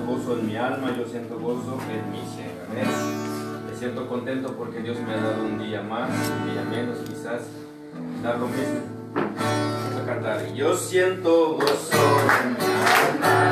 gozo en mi alma, yo siento gozo en mi ser. Amén. Me siento contento porque Dios me ha dado un día más, un día menos quizás, dar lo mismo. Vamos a cantar. Yo siento gozo en mi alma.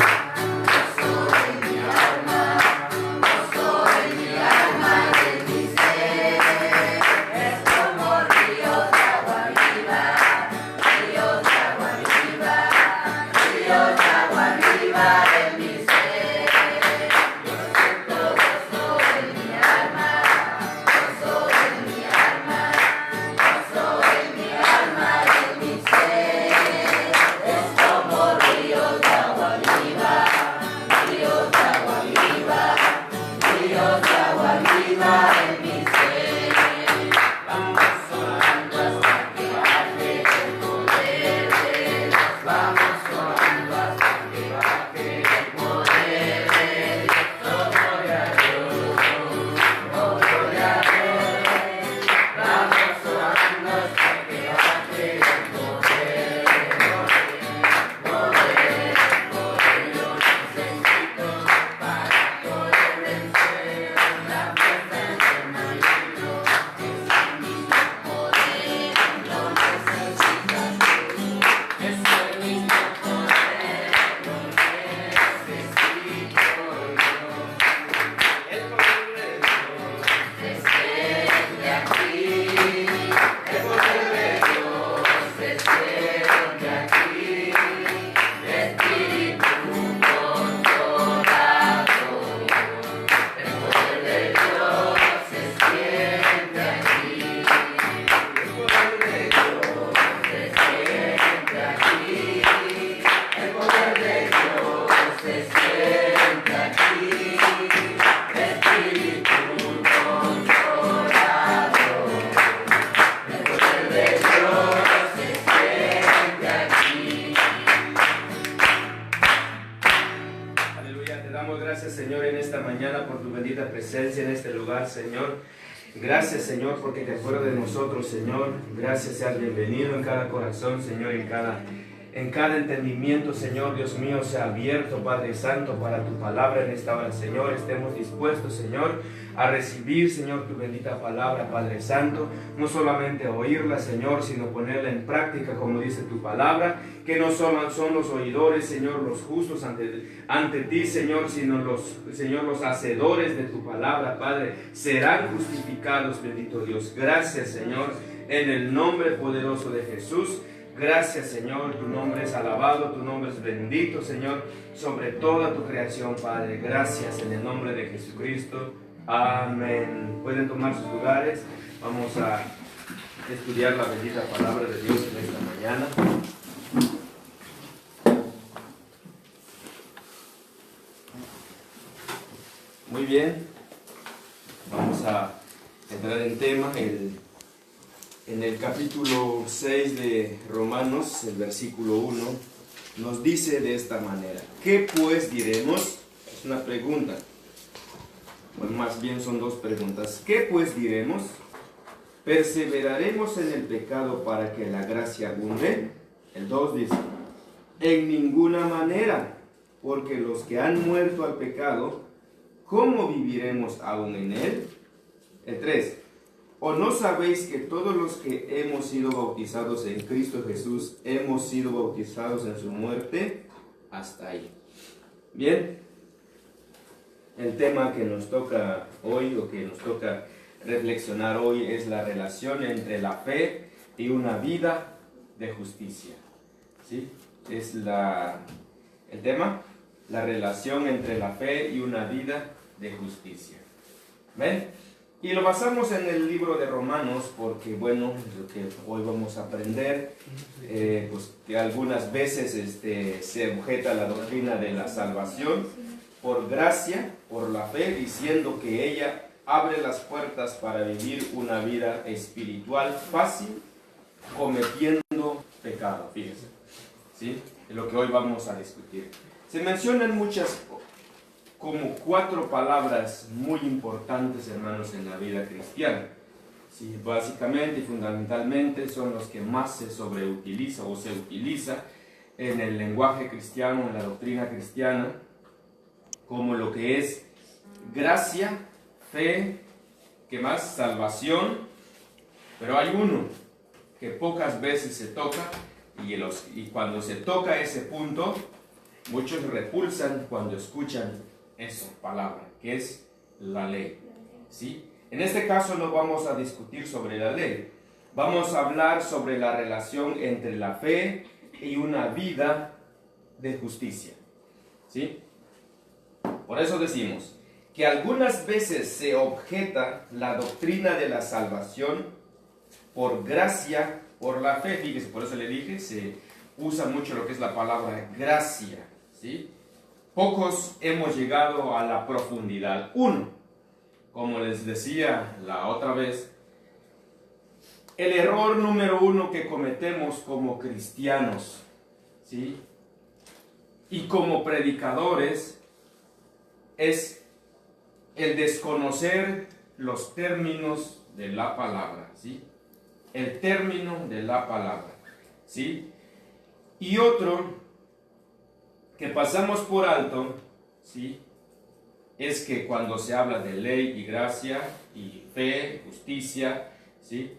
Presencia en este lugar, Señor. Gracias, Señor, porque te acuerdas de nosotros, Señor. Gracias, seas bienvenido en cada corazón, Señor, en cada entendimiento, Señor, Dios mío, sea abierto, Padre Santo, para tu palabra en esta hora, Señor. Estemos dispuestos, Señor, a recibir, Señor, tu bendita palabra, Padre Santo. No solamente oírla, Señor, sino ponerla en práctica, como dice tu palabra, que no solo son los oidores, Señor, los justos ante ti, Señor, sino los hacedores de tu palabra, Padre, serán justificados, bendito Dios. Gracias, Señor, en el nombre poderoso de Jesús. Gracias, Señor, tu nombre es alabado, tu nombre es bendito, Señor, sobre toda tu creación, Padre. Gracias en el nombre de Jesucristo. Amén. Pueden tomar sus lugares. Vamos a estudiar la bendita palabra de Dios en esta mañana. Muy bien. Vamos a entrar en tema. En el capítulo 6 de Romanos, el versículo 1, nos dice de esta manera: ¿qué pues diremos? Es una pregunta. Bueno, más bien son dos preguntas. ¿Qué pues diremos? ¿Perseveraremos en el pecado para que la gracia abunde? El 2 dice: en ninguna manera, porque los que han muerto al pecado, ¿cómo viviremos aún en él? El 3: ¿o no sabéis que todos los que hemos sido bautizados en Cristo Jesús hemos sido bautizados en su muerte? Hasta ahí. Bien. El tema que nos toca hoy, o que nos toca reflexionar hoy, es la relación entre la fe y una vida de justicia. ¿Sí? Es el tema, la relación entre la fe y una vida de justicia. ¿Ven? Y lo basamos en el libro de Romanos porque, bueno, es lo que hoy vamos a aprender, pues que algunas veces se objeta la doctrina de la salvación por gracia, por la fe, diciendo que ella abre las puertas para vivir una vida espiritual fácil, cometiendo pecado, fíjense, ¿sí? Es lo que hoy vamos a discutir. Se mencionan como 4 palabras muy importantes, hermanos, en la vida cristiana. Sí, básicamente y fundamentalmente son los que más se sobreutiliza o se utiliza en el lenguaje cristiano, en la doctrina cristiana, como lo que es gracia, fe, ¿qué más? Salvación. Pero hay uno que pocas veces se toca y cuando se toca ese punto, muchos repulsan cuando escuchan esa palabra, que es la ley. ¿Sí? En este caso no vamos a discutir sobre la ley, vamos a hablar sobre la relación entre la fe y una vida de justicia. ¿Sí? Por eso decimos que algunas veces se objeta la doctrina de la salvación por gracia, por la fe. Fíjese, por eso le dije, se usa mucho lo que es la palabra gracia. ¿Sí? Pocos hemos llegado a la profundidad. Uno, como les decía la otra vez, el error número uno que cometemos como cristianos, ¿sí? Y como predicadores, es el desconocer los términos de la palabra, ¿sí? El término de la palabra, ¿sí? Y otro que pasamos por alto, ¿sí? Es que cuando se habla de ley y gracia y fe, justicia, ¿sí?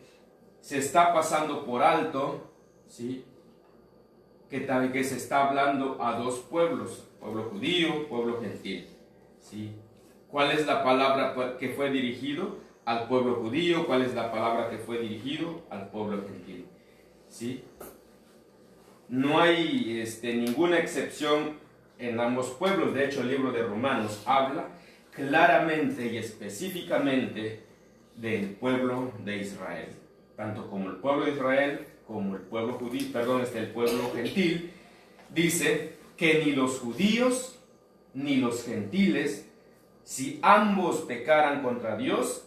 Se está pasando por alto, ¿sí? Que se está hablando a dos pueblos, pueblo judío, pueblo gentil, ¿sí? ¿Cuál es la palabra que fue dirigido al pueblo judío? ¿Cuál es la palabra que fue dirigido al pueblo gentil? ¿Sí? No hay ninguna excepción en ambos pueblos. De hecho, el libro de Romanos habla claramente y específicamente del pueblo de Israel. Tanto como el pueblo de Israel, como el pueblo judío, el pueblo gentil, dice que ni los judíos ni los gentiles, si ambos pecaran contra Dios,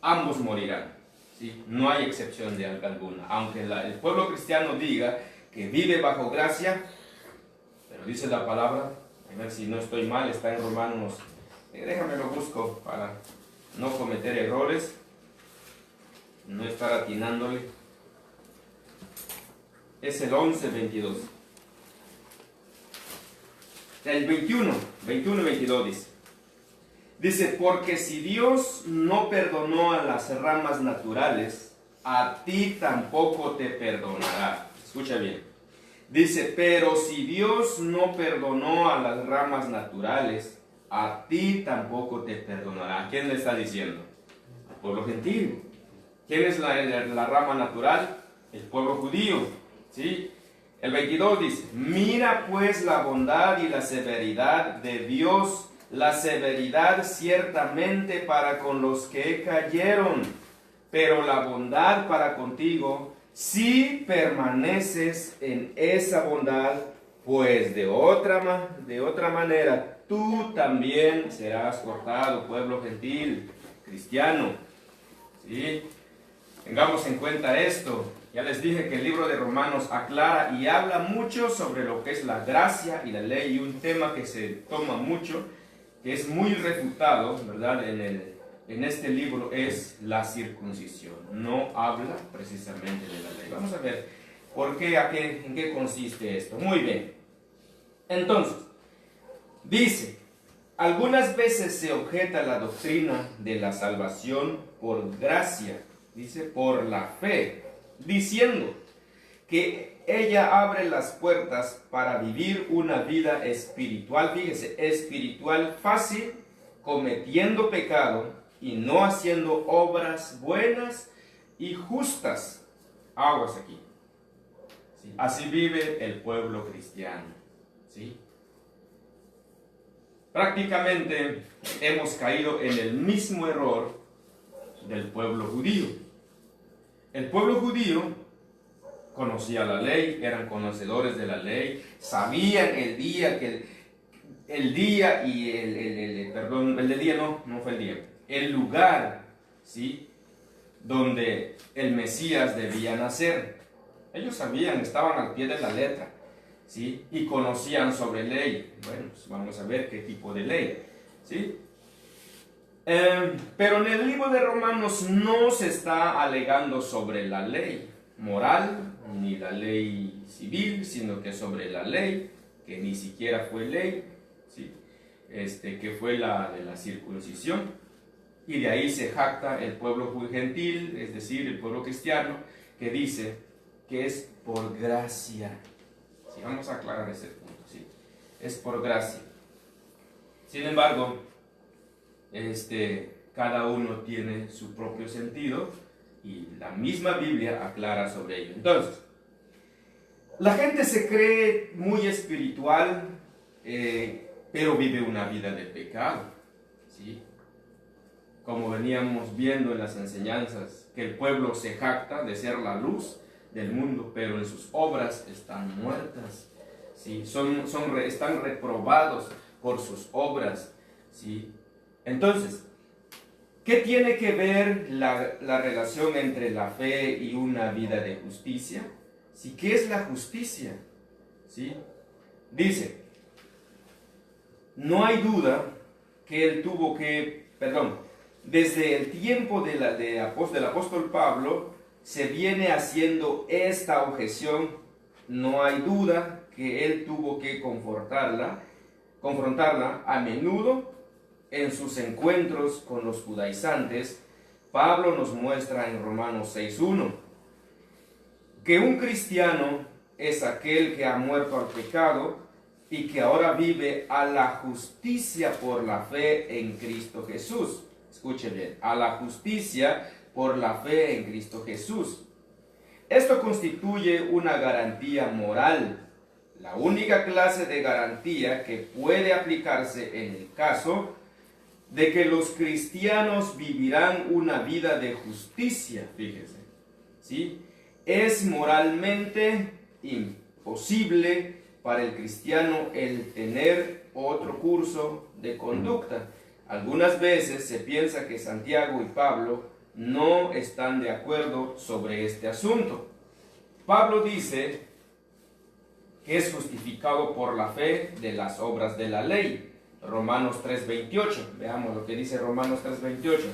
ambos morirán. ¿Sí? No hay excepción de alguna. Aunque el pueblo cristiano diga que vive bajo gracia, pero dice la palabra, a ver si no estoy mal, está en Romanos, déjame lo busco para no cometer errores, no estar atinándole. Es el 11:22. El 21 y 22 dice. Dice, porque si Dios no perdonó a las ramas naturales, a ti tampoco te perdonará. Escucha bien. Dice, pero si Dios no perdonó a las ramas naturales, a ti tampoco te perdonará. ¿A quién le está diciendo? Al pueblo gentil. ¿Quién es la rama natural? El pueblo judío. ¿Sí? El 22 dice, mira pues la bondad y la severidad de Dios, la severidad ciertamente para con los que cayeron, pero la bondad para contigo, si permaneces en esa bondad, pues de otra manera tú también serás cortado, pueblo gentil, cristiano. ¿Sí? Tengamos en cuenta esto. Ya les dije que el libro de Romanos aclara y habla mucho sobre lo que es la gracia y la ley, y un tema que se toma mucho, que es muy refutado, ¿verdad? En este libro es la circuncisión. No habla precisamente de la ley. Vamos a ver por qué, en qué consiste esto. Muy bien. Entonces, dice, algunas veces se objeta la doctrina de la salvación por gracia, dice, por la fe, diciendo que ella abre las puertas para vivir una vida espiritual, fíjese, espiritual fácil, cometiendo pecado y no haciendo obras buenas y justas. Aguas aquí. ¿Sí? Así vive el pueblo cristiano. ¿Sí? Prácticamente hemos caído en el mismo error del pueblo judío. El pueblo judío conocía la ley, eran conocedores de la ley, sabían el día el lugar, ¿sí? Donde el Mesías debía nacer. Ellos sabían, estaban al pie de la letra, ¿sí? Y conocían sobre ley. Bueno, pues vamos a ver qué tipo de ley, ¿sí? Pero en el libro de Romanos no se está alegando sobre la ley moral ni la ley civil, sino que sobre la ley, que ni siquiera fue ley, ¿sí? que fue la de la circuncisión, y de ahí se jacta el pueblo gentil, es decir, el pueblo cristiano, que dice que es por gracia. Sí, vamos a aclarar ese punto, ¿sí? Es por gracia. Sin embargo, cada uno tiene su propio sentido y la misma Biblia aclara sobre ello. Entonces, la gente se cree muy espiritual, pero vive una vida de pecado, ¿sí? Como veníamos viendo en las enseñanzas, que el pueblo se jacta de ser la luz del mundo, pero en sus obras están muertas, ¿sí? Están reprobados por sus obras, ¿sí? Entonces, ¿qué tiene que ver la relación entre la fe y una vida de justicia? ¿Sí? ¿Qué es la justicia? ¿Sí? Dice, no hay duda que él tuvo que, desde el tiempo del apóstol Pablo, se viene haciendo esta objeción. No hay duda que él tuvo que confrontarla a menudo en sus encuentros con los judaizantes. Pablo nos muestra en Romanos 6:1 que un cristiano es aquel que ha muerto al pecado y que ahora vive a la justicia por la fe en Cristo Jesús. Escuche bien, a la justicia por la fe en Cristo Jesús. Esto constituye una garantía moral, la única clase de garantía que puede aplicarse en el caso de que los cristianos vivirán una vida de justicia. Fíjese, ¿sí? Es moralmente imposible para el cristiano el tener otro curso de conducta. Algunas veces se piensa que Santiago y Pablo no están de acuerdo sobre este asunto. Pablo dice que es justificado por la fe de las obras de la ley. Romanos 3:28. Veamos lo que dice Romanos 3:28.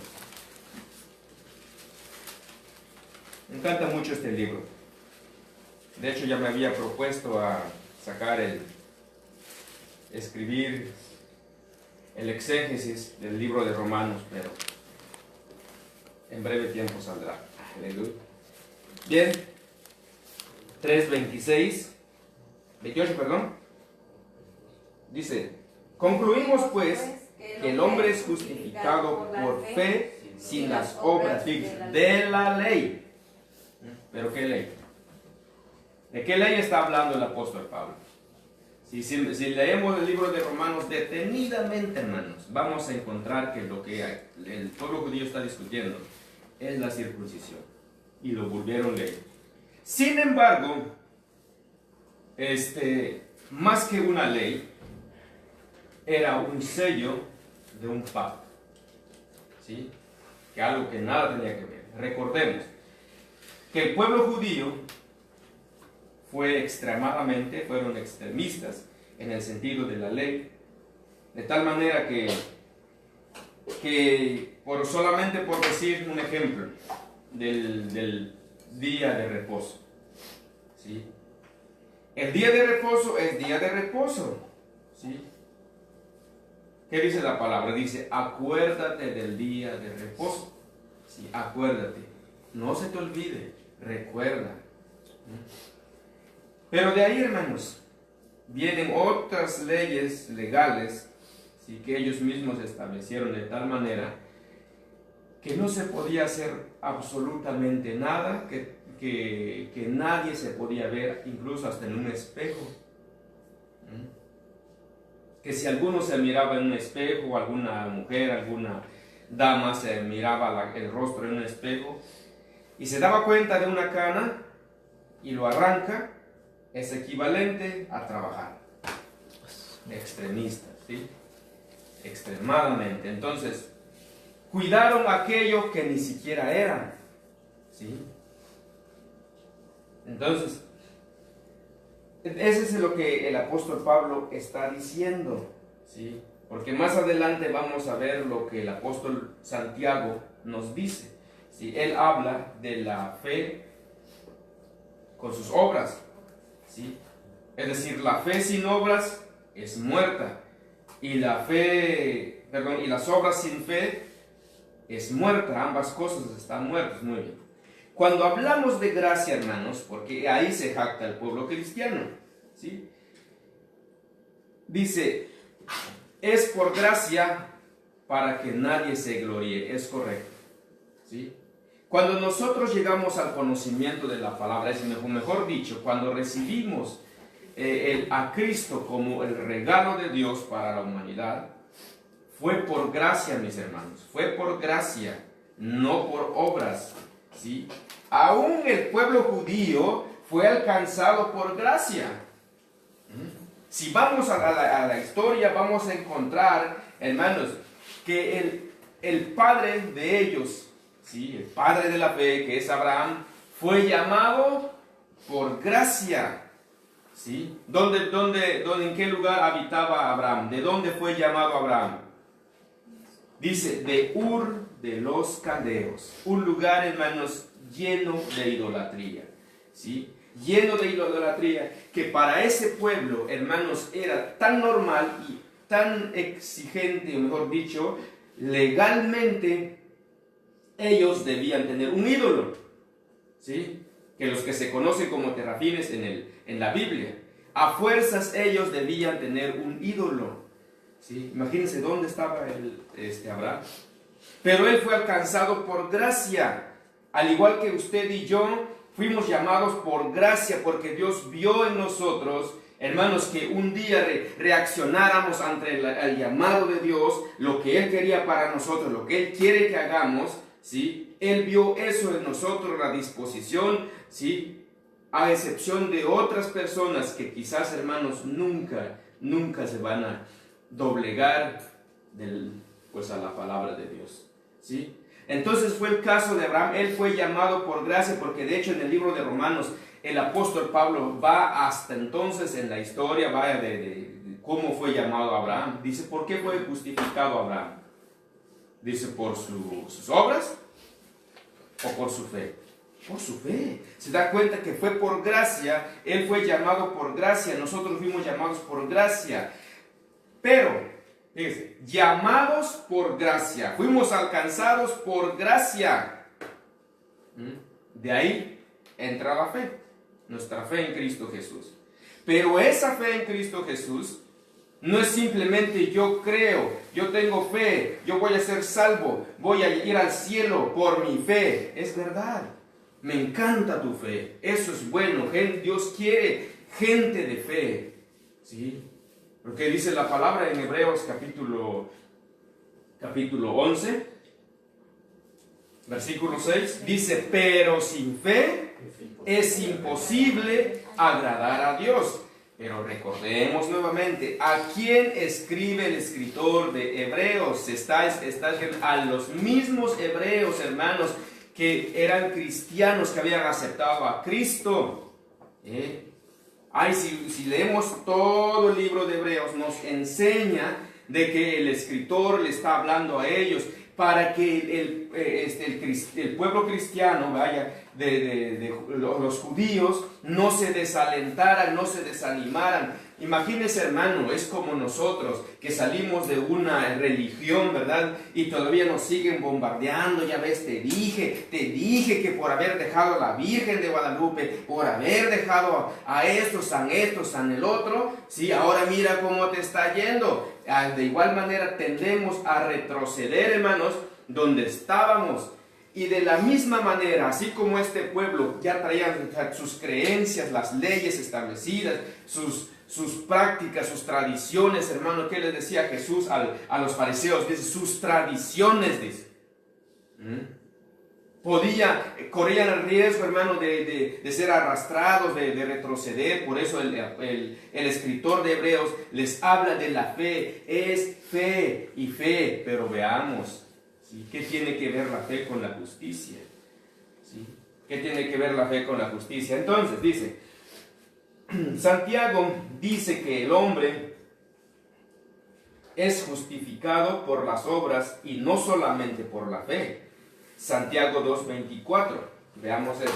Me encanta mucho este libro. De hecho, ya me había propuesto a escribir el exégesis del libro de Romanos, pero en breve tiempo saldrá. Aleluya. Bien, 3:28, dice, concluimos pues que el hombre es justificado por fe sin las obras de la ley. ¿Pero qué ley? ¿De qué ley está hablando el apóstol Pablo? Si leemos el libro de Romanos detenidamente, hermanos, vamos a encontrar que lo que el pueblo judío está discutiendo es la circuncisión. Y lo volvieron ley. Sin embargo, más que una ley, era un sello de un pacto. ¿Sí? Que algo que nada tenía que ver. Recordemos que el pueblo judío fueron extremistas en el sentido de la ley, de tal manera que solamente por decir un ejemplo del día de reposo, ¿sí? El día de reposo es día de reposo, ¿sí? ¿Qué dice la palabra? Dice, acuérdate del día de reposo, ¿sí? Acuérdate, no se te olvide, recuerda. Pero de ahí, hermanos, vienen otras leyes legales, ¿sí? Que ellos mismos establecieron de tal manera que no se podía hacer absolutamente nada, que nadie se podía ver, incluso hasta en un espejo. Que si alguno se miraba en un espejo, alguna mujer, alguna dama se miraba el rostro en un espejo y se daba cuenta de una cana y lo arranca, es equivalente a trabajar. Extremistas, ¿sí? Extremadamente. Entonces, cuidaron aquello que ni siquiera eran, ¿sí? Entonces, ese es lo que el apóstol Pablo está diciendo, ¿sí? Porque más adelante vamos a ver lo que el apóstol Santiago nos dice, ¿sí? Él habla de la fe con sus obras, ¿sí? Es decir, la fe sin obras es muerta. y la fe, perdón, y las obras sin fe es muerta. Ambas cosas están muertas. Muy bien. Cuando hablamos de gracia, hermanos, porque ahí se jacta el pueblo cristiano, ¿sí? Dice, es por gracia para que nadie se gloríe. Es correcto, ¿sí? Cuando nosotros llegamos al conocimiento de la palabra, es mejor dicho, cuando recibimos a Cristo como el regalo de Dios para la humanidad, fue por gracia, mis hermanos, fue por gracia, no por obras, ¿sí? Aún el pueblo judío fue alcanzado por gracia. Si vamos a la historia, vamos a encontrar, hermanos, que el padre de ellos, ¿sí? El padre de la fe, que es Abraham, fue llamado por gracia, ¿sí? ¿En qué lugar habitaba Abraham? ¿De dónde fue llamado Abraham? Dice, de Ur de los Caldeos, un lugar, hermanos, lleno de idolatría, ¿sí? Lleno de idolatría, que para ese pueblo, hermanos, era tan normal y tan exigente, o mejor dicho, legalmente, ellos debían tener un ídolo, ¿sí? Que los que se conocen como terafines en la Biblia, a fuerzas ellos debían tener un ídolo, ¿sí? Imagínense dónde estaba Abraham. Pero él fue alcanzado por gracia, al igual que usted y yo fuimos llamados por gracia, porque Dios vio en nosotros, hermanos, que un día reaccionáramos ante el llamado de Dios, lo que Él quería para nosotros, lo que Él quiere que hagamos, ¿sí? Él vio eso en nosotros, la disposición, ¿sí? A excepción de otras personas que quizás, hermanos, nunca se van a doblegar a la palabra de Dios, ¿sí? Entonces fue el caso de Abraham. Él fue llamado por gracia, porque de hecho en el libro de Romanos el apóstol Pablo va hasta entonces en la historia, vaya de cómo fue llamado Abraham. Dice, ¿por qué fue justificado Abraham? Dice, ¿por sus obras o por su fe? Por su fe. Se da cuenta que fue por gracia. Él fue llamado por gracia. Nosotros fuimos llamados por gracia. Pero fíjense, llamados por gracia, fuimos alcanzados por gracia. De ahí entra la fe, nuestra fe en Cristo Jesús. Pero esa fe en Cristo Jesús no es simplemente yo creo, yo tengo fe, yo voy a ser salvo, voy a ir al cielo por mi fe. Es verdad, me encanta tu fe, eso es bueno. Dios quiere gente de fe, ¿sí? Porque dice la palabra en Hebreos capítulo 11, versículo 6, dice, pero sin fe es imposible agradar a Dios. Pero recordemos nuevamente, ¿a quién escribe el escritor de Hebreos? Está escribiendo a los mismos hebreos, hermanos, que eran cristianos, que habían aceptado a Cristo. Si leemos todo el libro de Hebreos, nos enseña de que el escritor le está hablando a ellos para que el pueblo cristiano, los judíos, no se desalentaran, no se desanimaran. Imagínense, hermano, es como nosotros que salimos de una religión, ¿verdad? Y todavía nos siguen bombardeando. Ya ves, te dije que por haber dejado a la Virgen de Guadalupe, por haber dejado a estos, san el otro, sí, ahora mira cómo te está yendo. De igual manera tendemos a retroceder, hermanos, donde estábamos. Y de la misma manera, así como este pueblo ya traía sus creencias, las leyes establecidas, sus prácticas, sus tradiciones, hermano, ¿qué les decía Jesús a los fariseos? Dice, sus tradiciones, dice. Corrían el riesgo, hermano, de ser arrastrados, de retroceder. Por eso el escritor de Hebreos les habla de la fe. Es fe y fe, pero veamos, ¿sí? ¿Qué tiene que ver la fe con la justicia? ¿Sí? ¿Qué tiene que ver la fe con la justicia? Entonces, dice, Santiago dice que el hombre es justificado por las obras y no solamente por la fe. Santiago 2:24, veamos eso.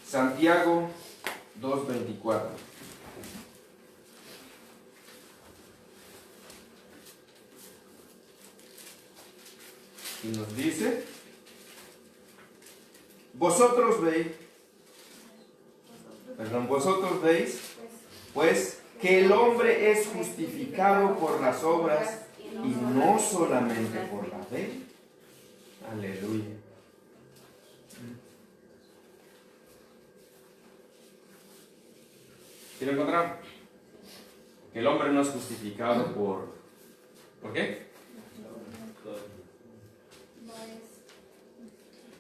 Santiago 2:24. Y nos dice, vosotros veis, pues, que el hombre es justificado por las obras y no solamente por la fe. Aleluya. ¿Sí lo encontraron? Que el hombre no es justificado ¿por qué?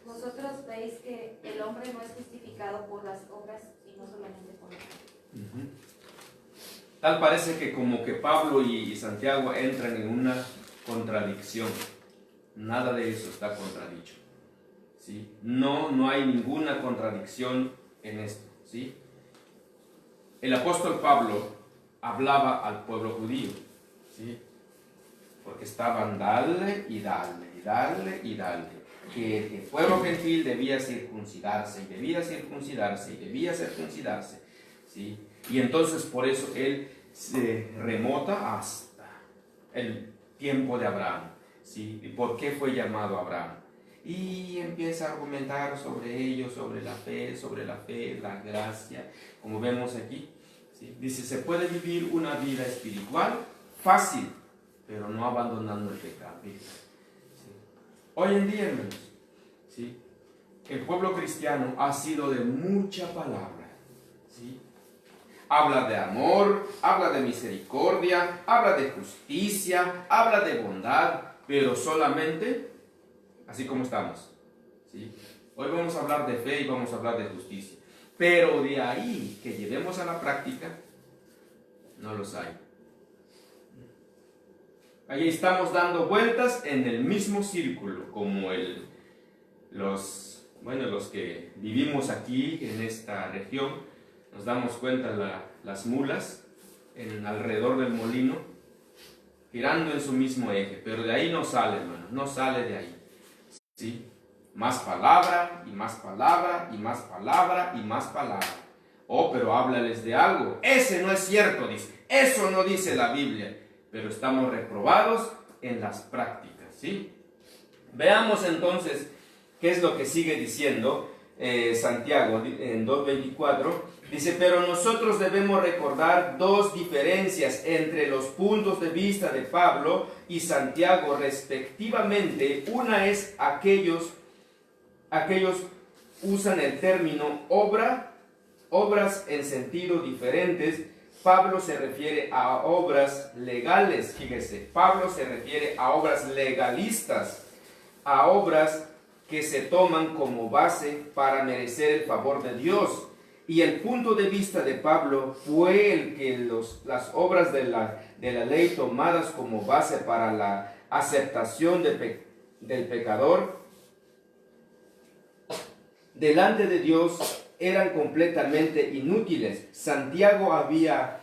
Vosotros veis que el hombre no es justificado por las obras y no solamente por la fe. Tal parece que como que Pablo y Santiago entran en una contradicción. Nada de eso está contradicho, ¿sí? No hay ninguna contradicción en esto, ¿sí? El apóstol Pablo hablaba al pueblo judío, ¿sí? Porque estaban dale y dale, y dale y dale. Que el pueblo gentil debía circuncidarse, y debía circuncidarse, y debía circuncidarse, ¿sí? Y entonces por eso él se remota hasta el tiempo de Abraham, ¿sí? ¿Y por qué fue llamado Abraham? Y empieza a argumentar sobre ello, sobre la fe, la gracia, como vemos aquí, ¿sí? Dice, se puede vivir una vida espiritual fácil, pero no abandonando el pecado. ¿Sí? Hoy en día, hermanos, ¿sí? El pueblo cristiano ha sido de mucha palabra, ¿sí? Habla de amor, habla de misericordia, habla de justicia, habla de bondad, pero solamente así como estamos, ¿sí? Hoy vamos a hablar de fe y vamos a hablar de justicia, pero de ahí que llevemos a la práctica, no los hay. Ahí estamos dando vueltas en el mismo círculo, como los que vivimos aquí en esta región, nos damos cuenta las mulas alrededor del molino, girando en su mismo eje, pero de ahí no sale, hermano, no sale de ahí, ¿sí? Más palabra, y más palabra, y más palabra, y más palabra. Oh, pero háblales de algo. Ese no es cierto, dice. Eso no dice la Biblia. Pero estamos reprobados en las prácticas, ¿sí? Veamos entonces qué es lo que sigue diciendo Santiago en 2:24. Dice, pero nosotros debemos recordar dos diferencias entre los puntos de vista de Pablo y Santiago respectivamente. Una es aquellos usan el término obras en sentido diferentes. Pablo se refiere a obras legales, fíjese, Pablo se refiere a obras legalistas, a obras que se toman como base para merecer el favor de Dios. Y el punto de vista de Pablo fue el que las obras de la ley tomadas como base para la aceptación del pecador delante de Dios eran completamente inútiles. Santiago hablaba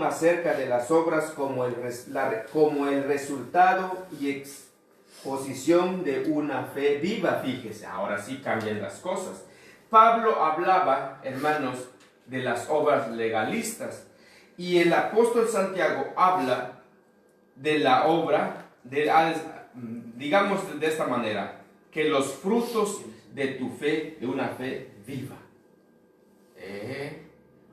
acerca de las obras como el resultado y exposición de una fe viva. Fíjese, ahora sí cambian las cosas. Pablo hablaba, hermanos, de las obras legalistas, y el apóstol Santiago habla de la obra, digamos de esta manera, que los frutos de tu fe, de una fe viva.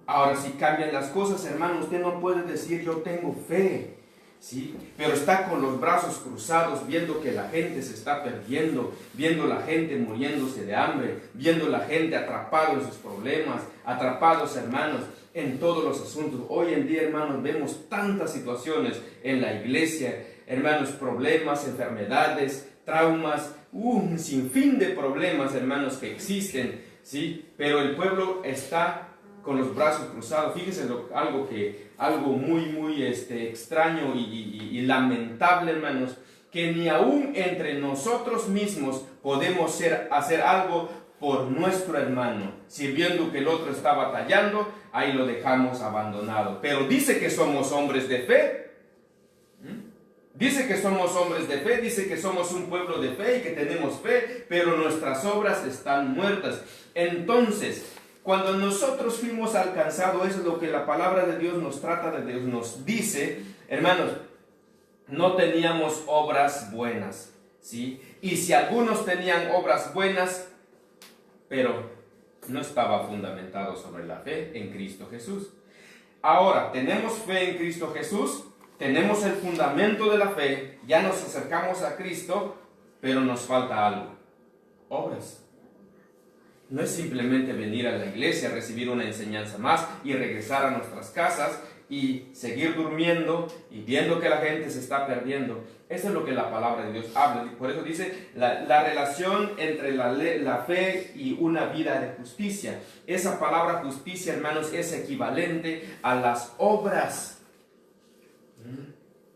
Ahora sí cambian las cosas, hermano. Usted no puede decir yo tengo fe, ¿sí? Pero está con los brazos cruzados viendo que la gente se está perdiendo, viendo la gente muriéndose de hambre, viendo la gente atrapada en sus problemas, atrapados, hermanos, en todos los asuntos. Hoy en día, hermanos, vemos tantas situaciones en la iglesia, hermanos, problemas, enfermedades, traumas, un sinfín de problemas, hermanos, que existen, ¿sí? Pero el pueblo está con los brazos cruzados. Fíjense algo muy extraño y lamentable, hermanos, que ni aún entre nosotros mismos podemos hacer algo por nuestro hermano, sirviendo que el otro está batallando, ahí lo dejamos abandonado. Pero dice que somos hombres de fe. Dice que somos hombres de fe, dice que somos un pueblo de fe y que tenemos fe, pero nuestras obras están muertas. Entonces, cuando nosotros fuimos alcanzados, eso es lo que la palabra de Dios nos trata, de Dios nos dice, hermanos, no teníamos obras buenas, ¿sí? Y si algunos tenían obras buenas, pero no estaba fundamentado sobre la fe en Cristo Jesús. Ahora, tenemos fe en Cristo Jesús, tenemos el fundamento de la fe, ya nos acercamos a Cristo, pero nos falta algo: obras. No es simplemente venir a la iglesia, recibir una enseñanza más y regresar a nuestras casas y seguir durmiendo y viendo que la gente se está perdiendo. Eso es lo que la palabra de Dios habla. Por eso dice la relación entre la fe y una vida de justicia. Esa palabra justicia, hermanos, es equivalente a las obras.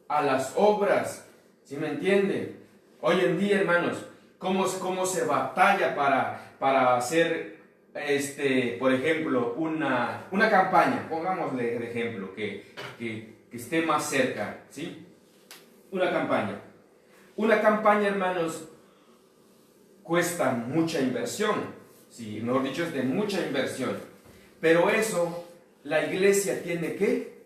A las obras. ¿Sí me entiende? Hoy en día, hermanos, ¿cómo se batalla para hacer, por ejemplo, una campaña? Pongámosle de ejemplo, que esté más cerca, ¿sí? Una campaña, hermanos, cuesta mucha inversión, ¿sí? Mejor dicho, es de mucha inversión. Pero eso, la iglesia tiene que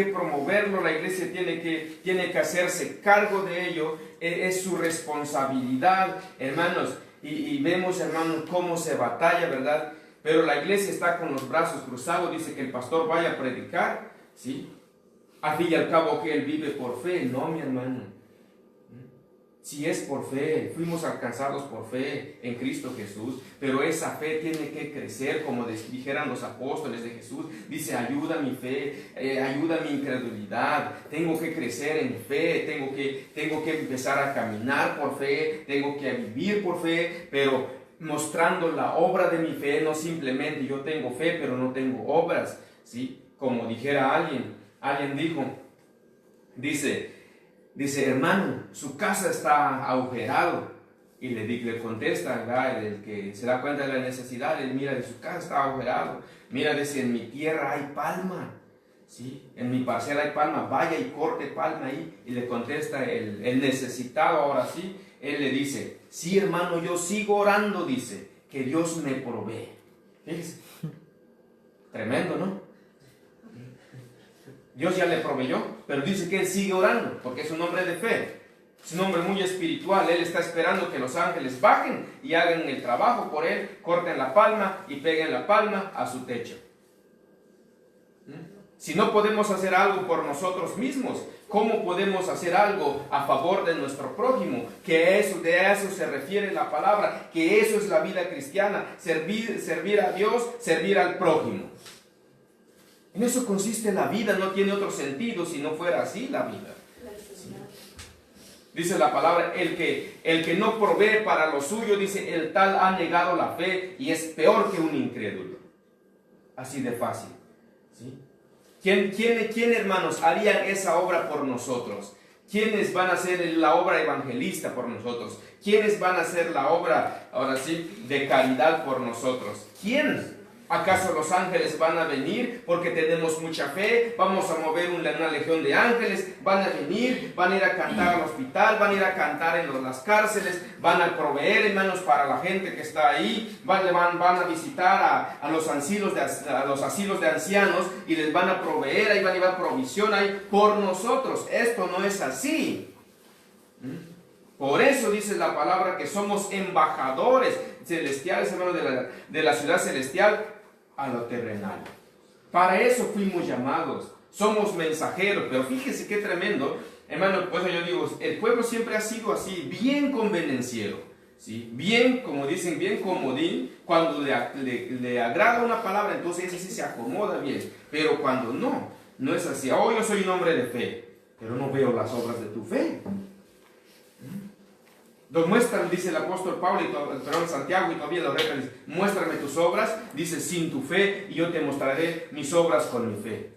promoverlo, la iglesia tiene que hacerse cargo de ello, es su responsabilidad, hermanos, y vemos, hermanos, cómo se batalla, ¿verdad? Pero la iglesia está con los brazos cruzados, dice que el pastor vaya a predicar, ¿sí? Al fin y al cabo que él vive por fe. No, mi hermano. Si es por fe, fuimos alcanzados por fe en Cristo Jesús, pero esa fe tiene que crecer, como dijeran los apóstoles de Jesús. Dice: ayuda mi fe, ayuda mi incredulidad, tengo que crecer en fe, tengo que empezar a caminar por fe, tengo que vivir por fe, pero mostrando la obra de mi fe, no simplemente yo tengo fe, pero no tengo obras, ¿sí? Como dijera alguien dice, hermano, su casa está agujerado. Y le contesta, ¿verdad? El que se da cuenta de la necesidad, él mira, de su casa está agujerado. Mira, dice, en mi tierra hay palma, ¿sí? En mi parcela hay palma, vaya y corte palma ahí. Y le contesta el necesitado, ahora sí, él le dice: sí, hermano, yo sigo orando, dice, que Dios me provee. Fíjese, tremendo, ¿no? Dios ya le proveyó, pero dice que él sigue orando, porque es un hombre de fe, es un hombre muy espiritual. Él está esperando que los ángeles bajen y hagan el trabajo por él, corten la palma y peguen la palma a su techo. Si no podemos hacer algo por nosotros mismos, ¿cómo podemos hacer algo a favor de nuestro prójimo? Que de eso se refiere la palabra, que eso es la vida cristiana, servir a Dios, servir al prójimo. En eso consiste la vida, no tiene otro sentido si no fuera así la vida. ¿Sí? Dice la palabra, el que no provee para lo suyo, dice, el tal ha negado la fe y es peor que un incrédulo. Así de fácil. ¿Sí? ¿Quién, hermanos, harían esa obra por nosotros? ¿Quiénes van a hacer la obra evangelista por nosotros? ¿Quiénes van a hacer la obra, ahora sí, de caridad por nosotros? ¿Quién? ¿Acaso los ángeles van a venir porque tenemos mucha fe? Vamos a mover una legión de ángeles, van a venir, van a ir a cantar al hospital, van a ir a cantar en las cárceles, van a proveer, hermanos, para la gente que está ahí, van a visitar a los asilos de ancianos y les van a proveer, ahí van a llevar provisión ahí por nosotros. Esto no es así. Por eso dice la palabra que somos embajadores celestiales, hermanos, de la ciudad celestial a lo terrenal. Para eso fuimos llamados. Somos mensajeros. Pero fíjese qué tremendo, hermano. Por eso yo digo, el pueblo siempre ha sido así, bien convenenciero, ¿sí? Bien, como dicen, bien comodín. Cuando le agrada una palabra, entonces ese sí se acomoda bien. Pero cuando no es así. Oh, yo soy un hombre de fe, pero no veo las obras de tu fe. Los muestran, dice el apóstol Pablo, Santiago, y todavía los repite: muéstrame tus obras, dice, sin tu fe, y yo te mostraré mis obras con mi fe.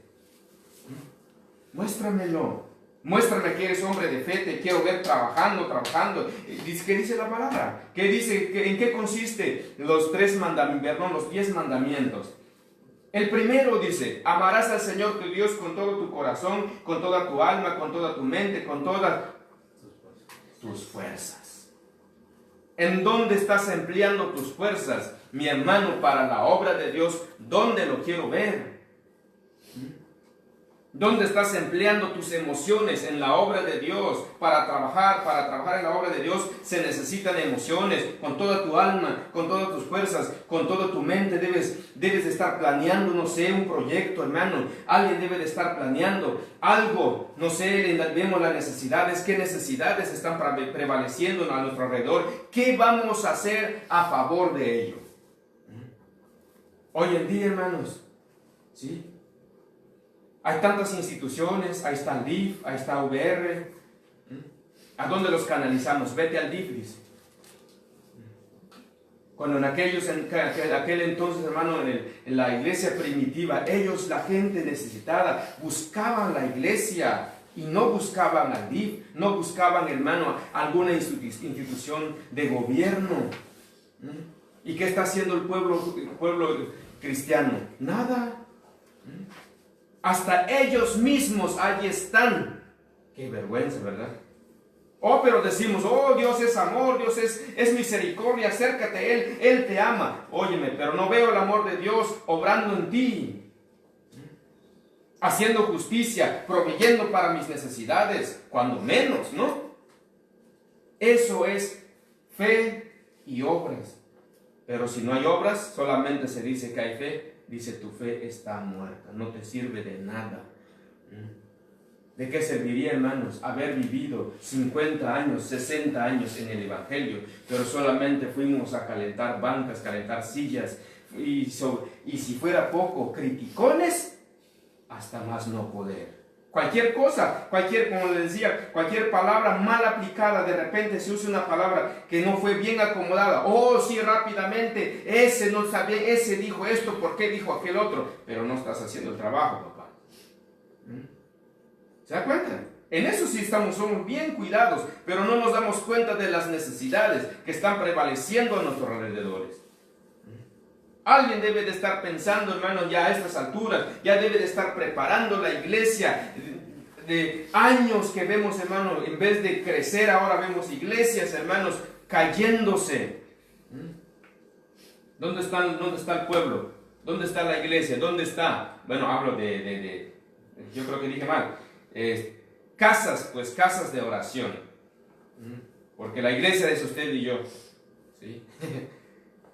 Muéstramelo. Muéstrame que eres hombre de fe, te quiero ver trabajando. ¿Qué dice la palabra? ¿Qué dice? ¿En qué consiste los 10 mandamientos? El primero dice: amarás al Señor tu Dios con todo tu corazón, con toda tu alma, con toda tu mente, con todas tus fuerzas. ¿En dónde estás empleando tus fuerzas, mi hermano, para la obra de Dios? ¿Dónde lo quiero ver? ¿Dónde estás empleando tus emociones en la obra de Dios? Para trabajar en la obra de Dios se necesitan emociones, con toda tu alma, con todas tus fuerzas, con toda tu mente. Debes de estar planeando, no sé, un proyecto, hermano. Alguien debe de estar planeando algo, no sé, vemos las necesidades, qué necesidades están prevaleciendo a nuestro alrededor, qué vamos a hacer a favor de ello. Hoy en día, hermanos, ¿sí? Hay tantas instituciones, ahí está el DIF, ahí está VR. ¿A dónde los canalizamos? Vete al DIF, dice. Cuando en aquel entonces, hermano, en la iglesia primitiva, ellos, la gente necesitada, buscaban la iglesia y no buscaban al DIF, no buscaban, hermano, alguna institución de gobierno. ¿Y qué está haciendo el pueblo cristiano? Nada. Hasta ellos mismos allí están. Qué vergüenza, ¿verdad? Oh, pero decimos, oh, Dios es amor, Dios es misericordia, acércate a Él, Él te ama. Óyeme, pero no veo el amor de Dios obrando en ti, haciendo justicia, proveyendo para mis necesidades, cuando menos, ¿no? Eso es fe y obras. Pero si no hay obras, solamente se dice que hay fe. Dice, tu fe está muerta, no te sirve de nada. ¿De qué serviría, hermanos, haber vivido 50 años, 60 años en el Evangelio, pero solamente fuimos a calentar bancas, calentar sillas, y si fuera poco, criticones, hasta más no poder? Cualquier cosa, como les decía, cualquier palabra mal aplicada, de repente se usa una palabra que no fue bien acomodada. Oh, sí, rápidamente, ese no está bien, ese dijo esto, ¿por qué dijo aquel otro? Pero no estás haciendo el trabajo, papá. ¿Se da cuenta? En eso sí somos bien cuidados, pero no nos damos cuenta de las necesidades que están prevaleciendo a nuestros alrededores. Alguien debe de estar pensando, hermanos, ya a estas alturas, ya debe de estar preparando la iglesia. De años que vemos, hermanos, en vez de crecer, ahora vemos iglesias, hermanos, cayéndose. ¿Dónde está el pueblo? ¿Dónde está la iglesia? ¿Dónde está? Bueno, hablo yo creo que dije mal. Casas de oración. Porque la iglesia es usted y yo. ¿Sí?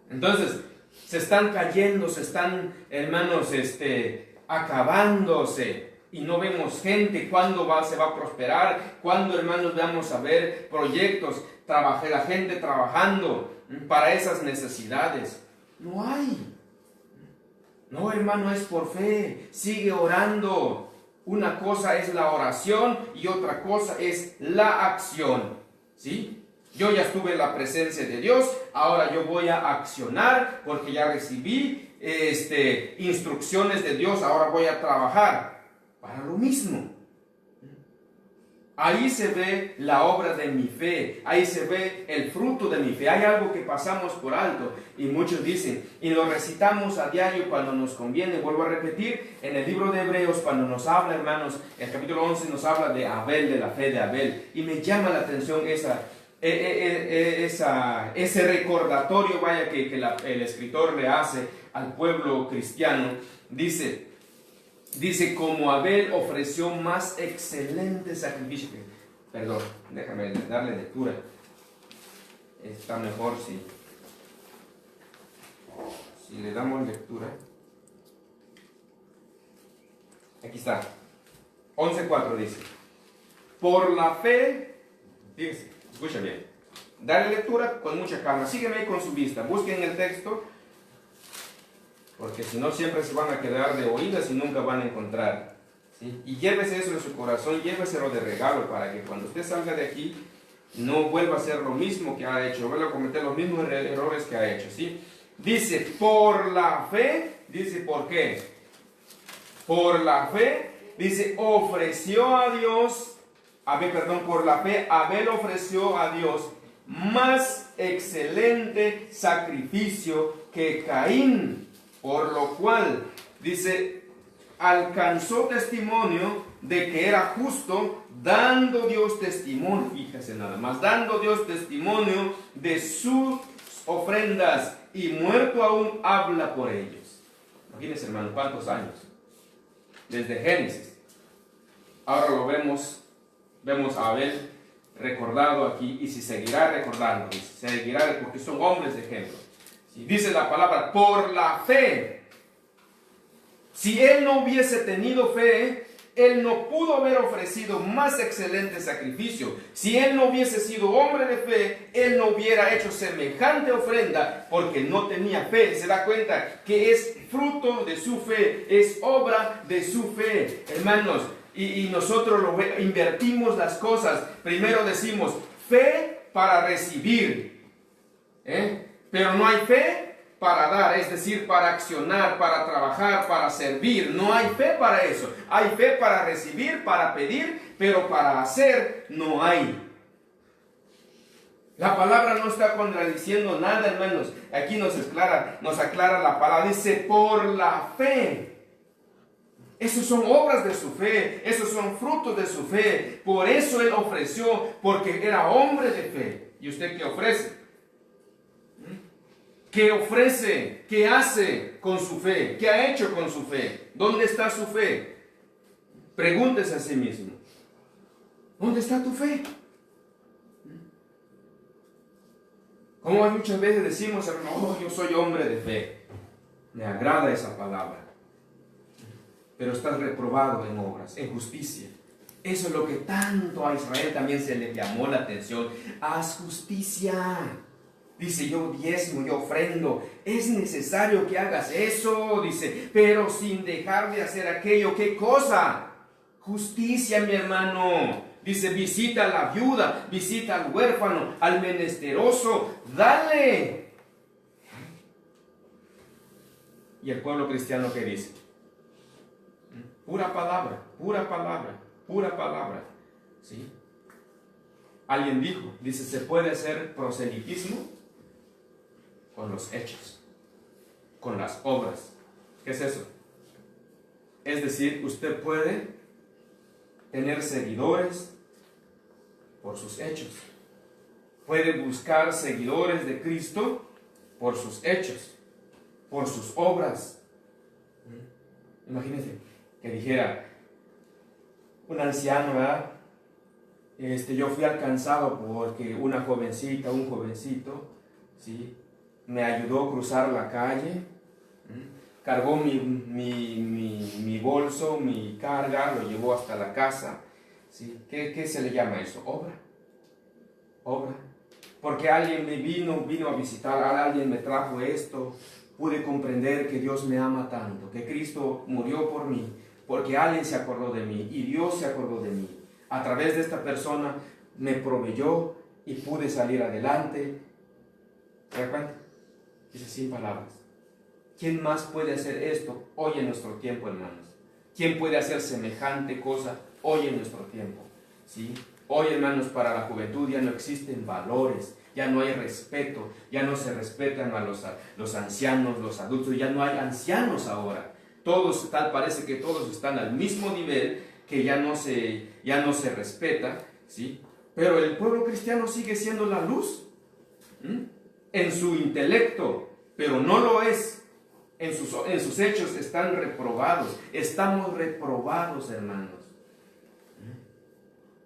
Entonces, se están cayendo, se están, hermanos, acabándose. Y no vemos gente. ¿Cuándo se va a prosperar? ¿Cuándo, hermanos, vamos a ver proyectos? La gente trabajando para esas necesidades. No hay. No, hermano, es por fe. Sigue orando. Una cosa es la oración y otra cosa es la acción. ¿Sí? Yo ya estuve en la presencia de Dios, ahora yo voy a accionar porque ya recibí instrucciones de Dios, ahora voy a trabajar para lo mismo. Ahí se ve la obra de mi fe, ahí se ve el fruto de mi fe. Hay algo que pasamos por alto y muchos dicen, y lo recitamos a diario cuando nos conviene. Vuelvo a repetir, en el libro de Hebreos, cuando nos habla, hermanos, el capítulo 11 nos habla de Abel, de la fe de Abel, y me llama la atención ese recordatorio, vaya, que el escritor le hace al pueblo cristiano. Dice, como Abel ofreció más excelente sacrificio. Perdón, déjame darle lectura. Está mejor si le damos lectura. Aquí está. 11:4 dice. Por la fe, fíjense, escucha bien. Dale lectura con mucha calma. Sígueme ahí con su vista. Busquen el texto. Porque si no, siempre se van a quedar de oídas y nunca van a encontrar. ¿Sí? Y llévese eso en su corazón, lléveselo de regalo para que cuando usted salga de aquí no vuelva a hacer lo mismo que ha hecho, vuelva a cometer los mismos errores que ha hecho. ¿Sí? Dice, por la fe, dice, ¿por qué? Por la fe, dice, ofreció a Dios, por la fe, Abel ofreció a Dios más excelente sacrificio que Caín. Por lo cual, dice, alcanzó testimonio de que era justo, dando Dios testimonio, fíjese nada más, dando Dios testimonio de sus ofrendas, y muerto aún habla por ellos. Imagínense, hermano, ¿cuántos años? Desde Génesis. Ahora lo vemos a Abel recordado aquí, y se seguirá recordando, porque son hombres de ejemplo. Dice la palabra, por la fe. Si él no hubiese tenido fe, él no pudo haber ofrecido más excelente sacrificio. Si él no hubiese sido hombre de fe, él no hubiera hecho semejante ofrenda, porque no tenía fe. Se da cuenta que es fruto de su fe, es obra de su fe, hermanos. Y nosotros invertimos las cosas. Primero decimos fe para recibir, pero no hay fe para dar, es decir, para accionar, para trabajar, para servir. No hay fe para eso. Hay fe para recibir, para pedir, pero para hacer no hay. La palabra no está contradiciendo nada, hermanos. Aquí nos aclara la palabra. Dice, por la fe. Esos son obras de su fe, esos son frutos de su fe. Por eso él ofreció, porque era hombre de fe. ¿Y usted qué ofrece? ¿Qué ofrece? ¿Qué hace con su fe? ¿Qué ha hecho con su fe? ¿Dónde está su fe? Pregúntese a sí mismo. ¿Dónde está tu fe? Como muchas veces decimos, oh, yo soy hombre de fe. Me agrada esa palabra. Pero estás reprobado en obras, en justicia. Eso es lo que tanto a Israel también se le llamó la atención. Haz justicia. Dice, yo diezmo, yo ofrendo. Es necesario que hagas eso, dice, pero sin dejar de hacer aquello. ¿Qué cosa? Justicia, mi hermano. Dice, visita a la viuda, visita al huérfano, al menesteroso. Dale. ¿Y el pueblo cristiano qué dice? Pura palabra, pura palabra, pura palabra. ¿Sí? Alguien dice, se puede hacer proselitismo con los hechos, con las obras. ¿Qué es eso? Es decir, usted puede tener seguidores por sus hechos. Puede buscar seguidores de Cristo por sus hechos, por sus obras. Imagínense que dijera un anciano, ¿verdad? Yo fui alcanzado porque una jovencita, un jovencito, ¿sí?, me ayudó a cruzar la calle, cargó mi bolso, mi carga, lo llevó hasta la casa, ¿sí? ¿Qué se le llama eso? Obra. Obra. Porque alguien me vino a visitar, alguien me trajo esto, pude comprender que Dios me ama tanto, que Cristo murió por mí, porque alguien se acordó de mí y Dios se acordó de mí. A través de esta persona me proveyó y pude salir adelante. ¿Se da cuenta? Dice, sin palabras. ¿Quién más puede hacer esto hoy en nuestro tiempo, hermanos? ¿Quién puede hacer semejante cosa hoy en nuestro tiempo? ¿Sí? Hoy, hermanos, para la juventud ya no existen valores, ya no hay respeto, ya no se respetan a los ancianos, los adultos, ya no hay ancianos ahora. Todos, tal parece que todos están al mismo nivel, que ya no se respeta, ¿sí? Pero el pueblo cristiano sigue siendo la luz, en su intelecto, pero no lo es. En sus hechos están reprobados. Estamos reprobados, hermanos.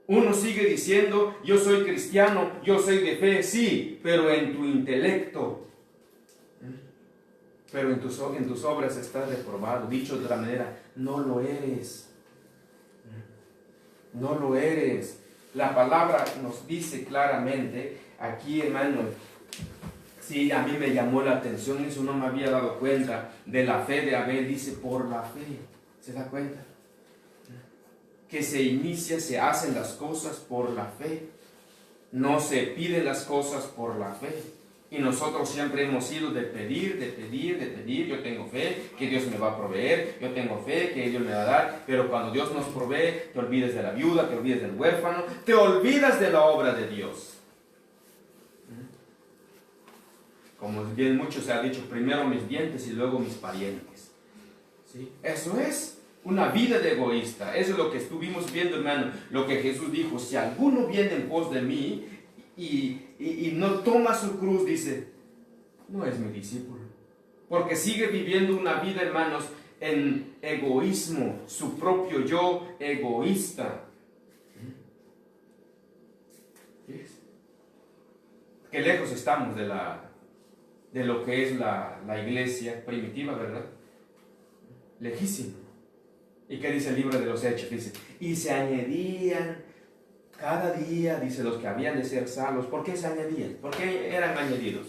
Uno sigue diciendo, yo soy cristiano, yo soy de fe, sí, pero en tu intelecto, pero en tus obras estás reprobado. Dicho de otra manera, no lo eres. No lo eres. La palabra nos dice claramente, aquí, hermanos, sí, a mí me llamó la atención, eso no me había dado cuenta, de la fe de Abel. Dice, por la fe. ¿Se da cuenta? Que se hacen las cosas por la fe. No se piden las cosas por la fe. Y nosotros siempre hemos sido de pedir. Yo tengo fe que Dios me va a proveer. Yo tengo fe que Dios me va a dar. Pero cuando Dios nos provee, te olvides de la viuda, te olvides del huérfano, te olvidas de la obra de Dios. Como bien mucho se ha dicho, primero mis dientes y luego mis parientes. ¿Sí? Eso es una vida de egoísta. Eso es lo que estuvimos viendo, hermano. Lo que Jesús dijo, si alguno viene en pos de mí y no toma su cruz, dice, no es mi discípulo. Porque sigue viviendo una vida, hermanos, en egoísmo, su propio yo egoísta. Qué lejos estamos de lo que es la iglesia primitiva, ¿verdad? Lejísimo. ¿Y qué dice el libro de los Hechos? Dice, y se añadían cada día, dice, los que habían de ser salvos. ¿Por qué se añadían? ¿Por qué eran añadidos?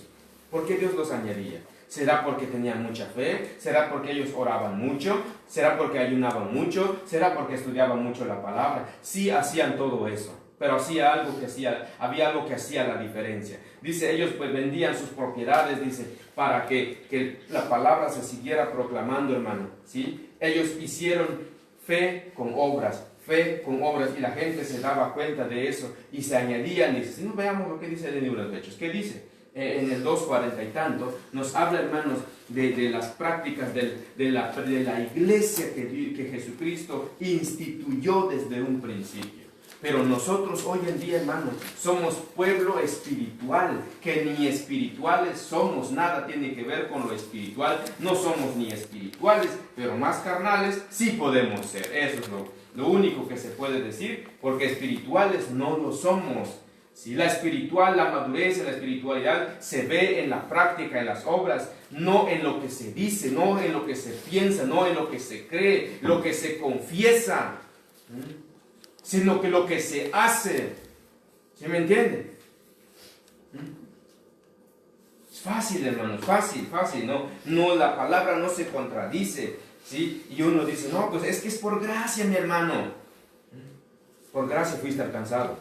¿Por qué Dios los añadía? ¿Será porque tenían mucha fe? ¿Será porque ellos oraban mucho? ¿Será porque ayunaban mucho? ¿Será porque estudiaban mucho la palabra? Sí hacían todo eso, pero había algo que hacía la diferencia. Dice, ellos pues vendían sus propiedades, dice, para que la palabra se siguiera proclamando, hermano, ¿sí? Ellos hicieron fe con obras, y la gente se daba cuenta de eso y se añadían. Dice, si no, veamos lo que dice el libro de los Hechos. ¿Qué dice? En el 2:40 y tanto, nos habla, hermanos, de las prácticas de la iglesia que Jesucristo instituyó desde un principio. Pero nosotros hoy en día, hermanos, somos pueblo espiritual, que ni espirituales somos, nada tiene que ver con lo espiritual, no somos ni espirituales, pero más carnales sí podemos ser. Eso es lo único que se puede decir, porque espirituales no lo somos. Si la madurez, la espiritualidad se ve en la práctica, en las obras, no en lo que se dice, no en lo que se piensa, no en lo que se cree, lo que se confiesa, sino que lo que se hace. ¿Sí me entienden? Es fácil, hermanos, fácil, ¿no? No, la palabra no se contradice, ¿sí? Y uno dice, no, pues es que es por gracia, mi hermano. Por gracia fuiste alcanzado,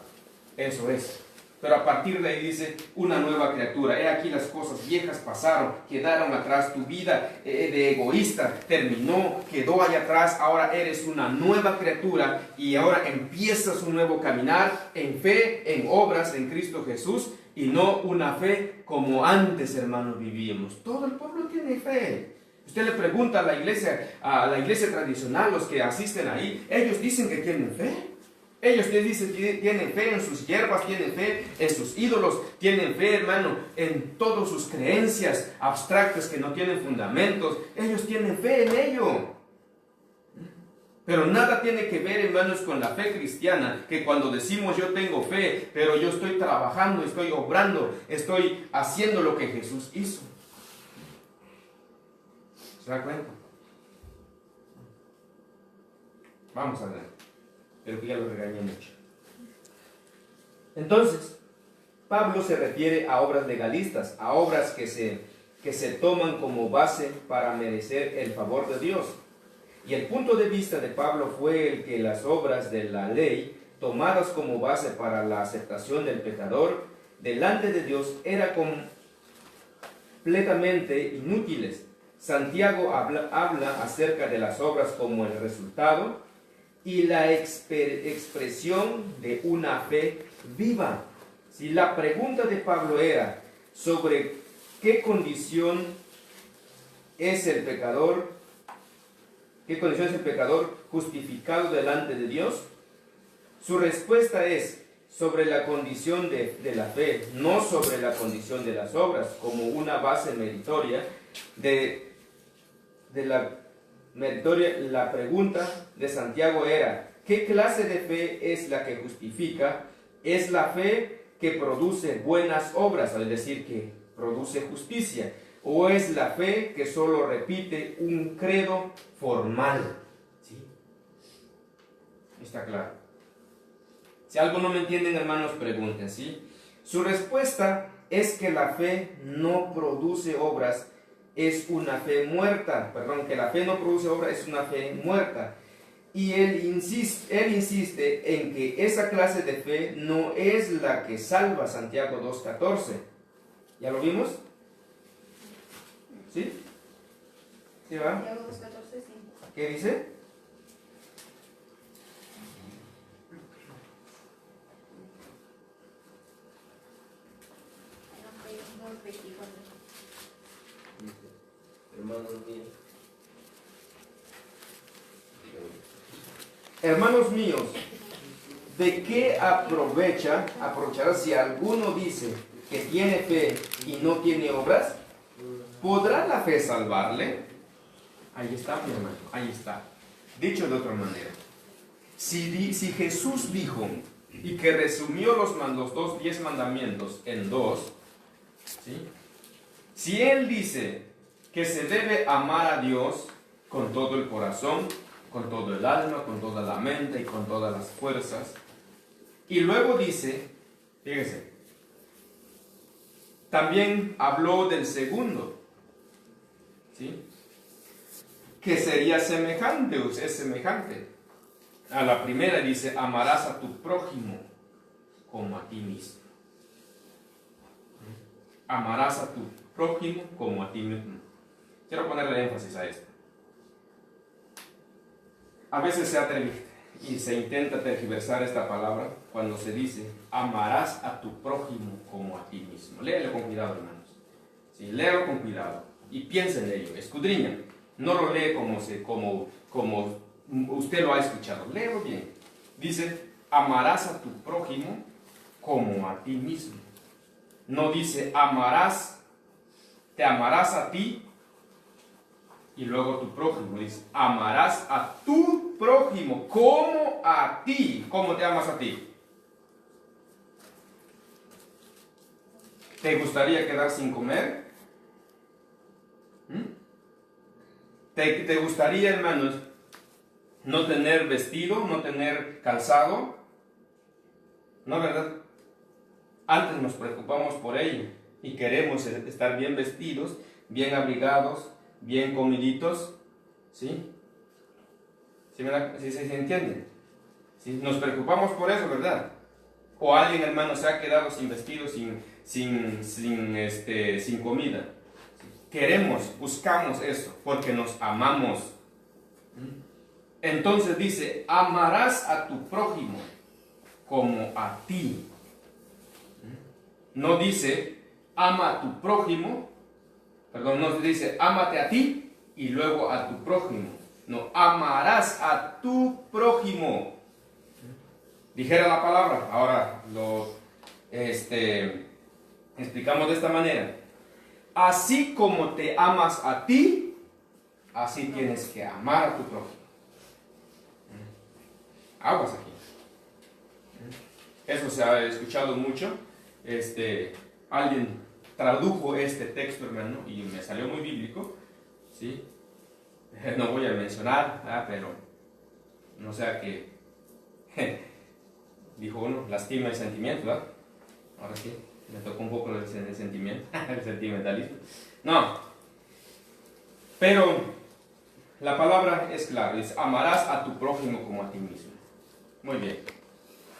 eso es. Pero a partir de ahí dice, una nueva criatura. He aquí las cosas viejas pasaron, quedaron atrás. Tu vida de egoísta terminó, quedó allá atrás. Ahora eres una nueva criatura y ahora empiezas un nuevo caminar en fe, en obras, en Cristo Jesús, y no una fe como antes, hermanos, vivíamos. Todo el pueblo tiene fe. Usted le pregunta a la iglesia tradicional, los que asisten ahí, ellos dicen que tienen fe. Ellos te dicen que tienen fe en sus hierbas, tienen fe en sus ídolos, tienen fe, hermano, en todas sus creencias abstractas que no tienen fundamentos. Ellos tienen fe en ello. Pero nada tiene que ver, hermanos, con la fe cristiana, que cuando decimos yo tengo fe, pero yo estoy trabajando, estoy obrando, estoy haciendo lo que Jesús hizo. ¿Se da cuenta? Vamos a ver. Pero que ya lo regañé mucho. Entonces, Pablo se refiere a obras legalistas, a obras que se toman como base para merecer el favor de Dios. Y el punto de vista de Pablo fue el que las obras de la ley, tomadas como base para la aceptación del pecador delante de Dios, eran completamente inútiles. Santiago habla acerca de las obras como el resultado y la expresión de una fe viva. Si la pregunta de Pablo era sobre qué condición es el pecador justificado delante de Dios, su respuesta es sobre la condición de la fe, no sobre la condición de las obras, como una base meritoria la pregunta de Santiago era, ¿qué clase de fe es la que justifica? ¿Es la fe que produce buenas obras, es decir, que produce justicia? ¿O es la fe que solo repite un credo formal? ¿Sí? Está claro. Si algo no me entienden, hermanos, pregunten, ¿sí? Su respuesta es que la fe no produce obras, es una fe muerta, que la fe no produce obra, es una fe muerta. Y él insiste en que esa clase de fe no es la que salva. Santiago 2:14. ¿Ya lo vimos? ¿Sí? ¿Sí va? Santiago 2:14, sí. ¿Qué dice? Hermanos míos, ¿de qué aprovechará si alguno dice que tiene fe y no tiene obras? ¿Podrá la fe salvarle? Ahí está, mi hermano, ahí está. Dicho de otra manera, si Jesús dijo y que resumió los 10 mandamientos en 2, ¿sí? Si Él dice que se debe amar a Dios con todo el corazón, con todo el alma, con toda la mente y con todas las fuerzas, y luego dice, fíjese, también habló del segundo, ¿sí? Que sería semejante, es semejante a la primera. Dice, amarás a tu prójimo como a ti mismo. Amarás a tu prójimo como a ti mismo. Quiero ponerle énfasis a esto. A veces se intenta tergiversar esta palabra cuando se dice, amarás a tu prójimo como a ti mismo. Léelo con cuidado, hermanos. Sí, léelo con cuidado y piensen en ello, escudriñen. No lo lee como usted lo ha escuchado. Léelo bien. Dice, amarás a tu prójimo como a ti mismo. No dice, te amarás a ti y luego tu prójimo. Dice, amarás a tu prójimo como a ti. ¿Cómo te amas a ti? ¿Te gustaría quedar sin comer? ¿Te gustaría, hermanos, no tener vestido, no tener calzado? ¿No, verdad? Antes nos preocupamos por ello y queremos estar bien vestidos, bien abrigados, bien comiditos, ¿sí? ¿Sí, se entiende? ¿Sí? Nos preocupamos por eso, ¿verdad? O alguien, hermano, se ha quedado sin vestido, sin comida. Buscamos eso, porque nos amamos. Entonces dice, amarás a tu prójimo como a ti. No dice, ama a tu prójimo, no dice, ámate a ti y luego a tu prójimo. No, amarás a tu prójimo. Dijera la palabra, ahora lo explicamos de esta manera. Así como te amas a ti, así tienes que amar a tu prójimo. Aguas aquí. Eso se ha escuchado mucho. Alguien tradujo este texto, hermano, y me salió muy bíblico, ¿sí? No voy a mencionar, pero no sea que dijo uno, lastima el sentimiento, ¿verdad? Ahora sí, me tocó un poco el sentimiento, el sentimentalismo. No, pero la palabra es clara, dice, amarás a tu prójimo como a ti mismo. Muy bien.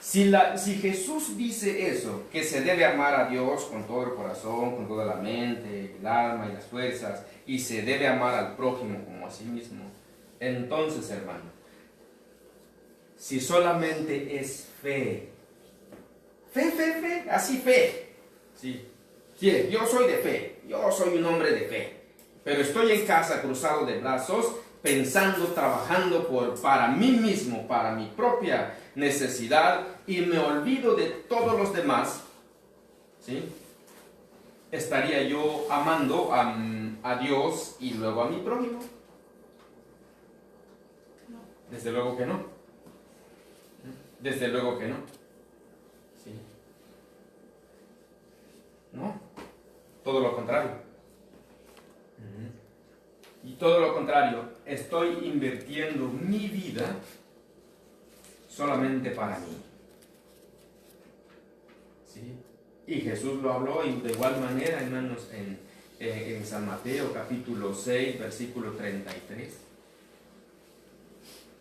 Si Jesús dice eso, que se debe amar a Dios con todo el corazón, con toda la mente, el alma y las fuerzas, y se debe amar al prójimo como a sí mismo, entonces, hermano, si solamente es fe, así fe, ¿sí? Sí, yo soy de fe, yo soy un hombre de fe, pero estoy en casa cruzado de brazos, pensando, trabajando para mí mismo, para mi propia necesidad, y me olvido de todos los demás, ¿sí? ¿Estaría yo amando a Dios y luego a mi prójimo? Desde luego que no. Desde luego que no. ¿Sí? No. Todo lo contrario. Y todo lo contrario, estoy invirtiendo mi vida solamente para mí. ¿Sí? Y Jesús lo habló y de igual manera, hermanos, en San Mateo capítulo 6, versículo 33.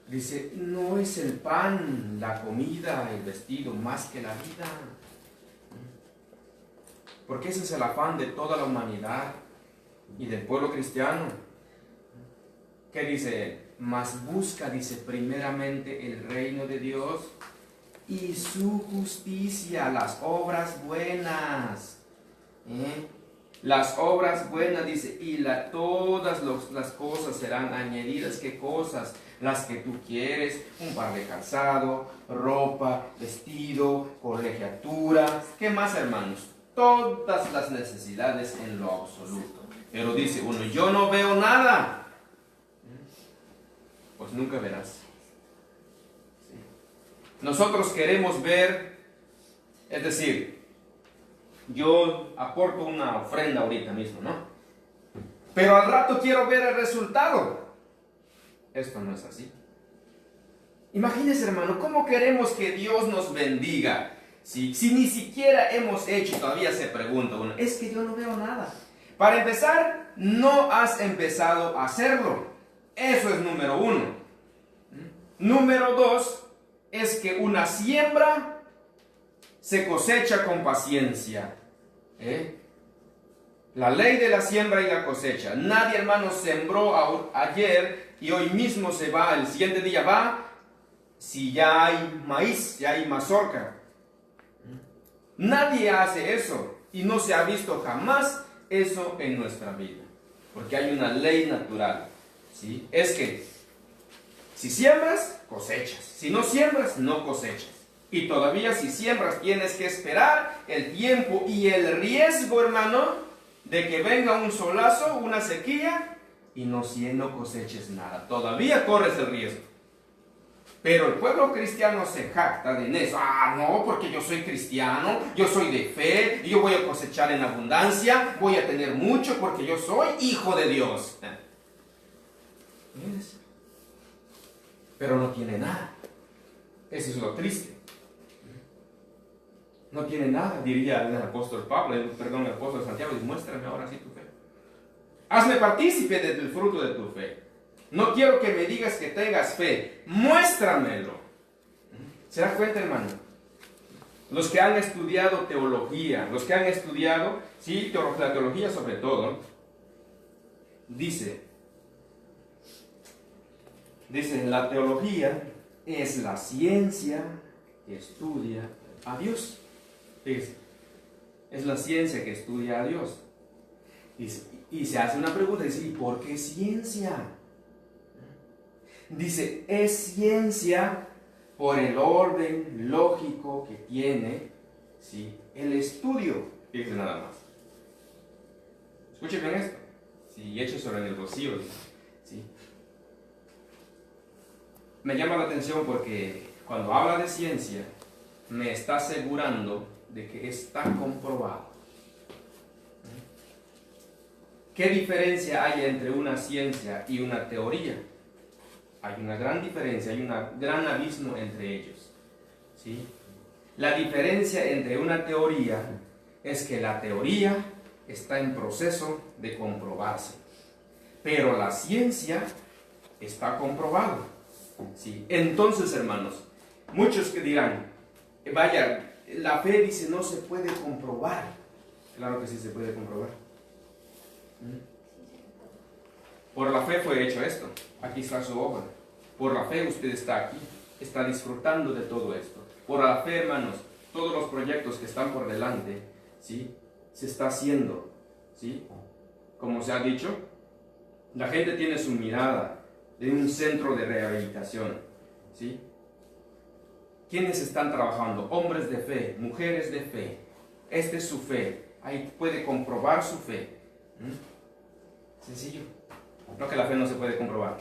Dice, no es el pan, la comida, el vestido, más que la vida. Porque ese es el afán de toda la humanidad y del pueblo cristiano. ¿Qué dice? Mas busca, dice, primeramente el reino de Dios y su justicia, las obras buenas. Las obras buenas, dice, y todas las cosas serán añadidas. ¿Qué cosas? Las que tú quieres, un par de calzado, ropa, vestido, colegiatura. ¿Qué más, hermanos? Todas las necesidades en lo absoluto. Pero dice uno, yo no veo nada. pues nunca verás. ¿Sí? Nosotros queremos ver, es decir, yo aporto una ofrenda ahorita mismo, ¿no? Pero al rato quiero ver el resultado. Esto no es así. Imagínense, hermano, ¿cómo queremos que Dios nos bendiga? Si ni siquiera hemos hecho, todavía se pregunta uno, es que yo no veo nada. Para empezar, no has empezado a hacerlo. Eso es número uno. Número dos, es que una siembra se cosecha con paciencia. La ley de la siembra y la cosecha. Nadie, hermano, sembró ayer y hoy mismo se va, el siguiente día va, si ya hay maíz, ya hay mazorca. Nadie hace eso y no se ha visto jamás eso en nuestra vida, porque hay una ley natural, ¿sí? Es que si siembras, cosechas. Si no siembras, no cosechas. Y todavía si siembras, tienes que esperar el tiempo y el riesgo, hermano, de que venga un solazo, una sequía, y no coseches nada. Todavía corres el riesgo. Pero el pueblo cristiano se jacta de eso. Ah, no, porque yo soy cristiano, yo soy de fe, y yo voy a cosechar en abundancia, voy a tener mucho porque yo soy hijo de Dios. ¿Ves? Pero no tiene nada. Eso es lo triste. No tiene nada, diría el apóstol Pablo, el apóstol Santiago, dice, muéstrame ahora sí tu fe. Hazme partícipe del fruto de tu fe. No quiero que me digas que tengas fe, muéstramelo. ¿Se da cuenta, hermano? Los que han estudiado teología, los que han estudiado, sí, la teología sobre todo, dice, la teología es la ciencia que estudia a Dios. Es la ciencia que estudia a Dios. Y se hace una pregunta, dice, ¿y por qué ciencia? Dice, es ciencia por el orden lógico que tiene, ¿sí?, el estudio. Fíjense nada más. Escuchen bien esto. Sí, hecho sobre el rocío. ¿Sí? Me llama la atención porque cuando habla de ciencia, me está asegurando de que está comprobado. ¿Qué diferencia hay entre una ciencia y una teoría? Hay una gran diferencia, hay un gran abismo entre ellos. ¿Sí? La diferencia entre una teoría es que la teoría está en proceso de comprobarse, pero la ciencia está comprobado. ¿Sí? Entonces, hermanos, muchos que dirán, vaya, la fe dice no se puede comprobar. Claro que sí se puede comprobar. Por la fe fue hecho esto. Aquí está su obra. Por la fe usted está aquí, está disfrutando de todo esto. Por la fe, hermanos, todos los proyectos que están por delante, ¿sí?, se está haciendo, ¿sí? Como se ha dicho, la gente tiene su mirada en un centro de rehabilitación, ¿sí? ¿Quiénes están trabajando? Hombres de fe, mujeres de fe. Esta es su fe. Ahí puede comprobar su fe. Sencillo. No que la fe no se puede comprobar.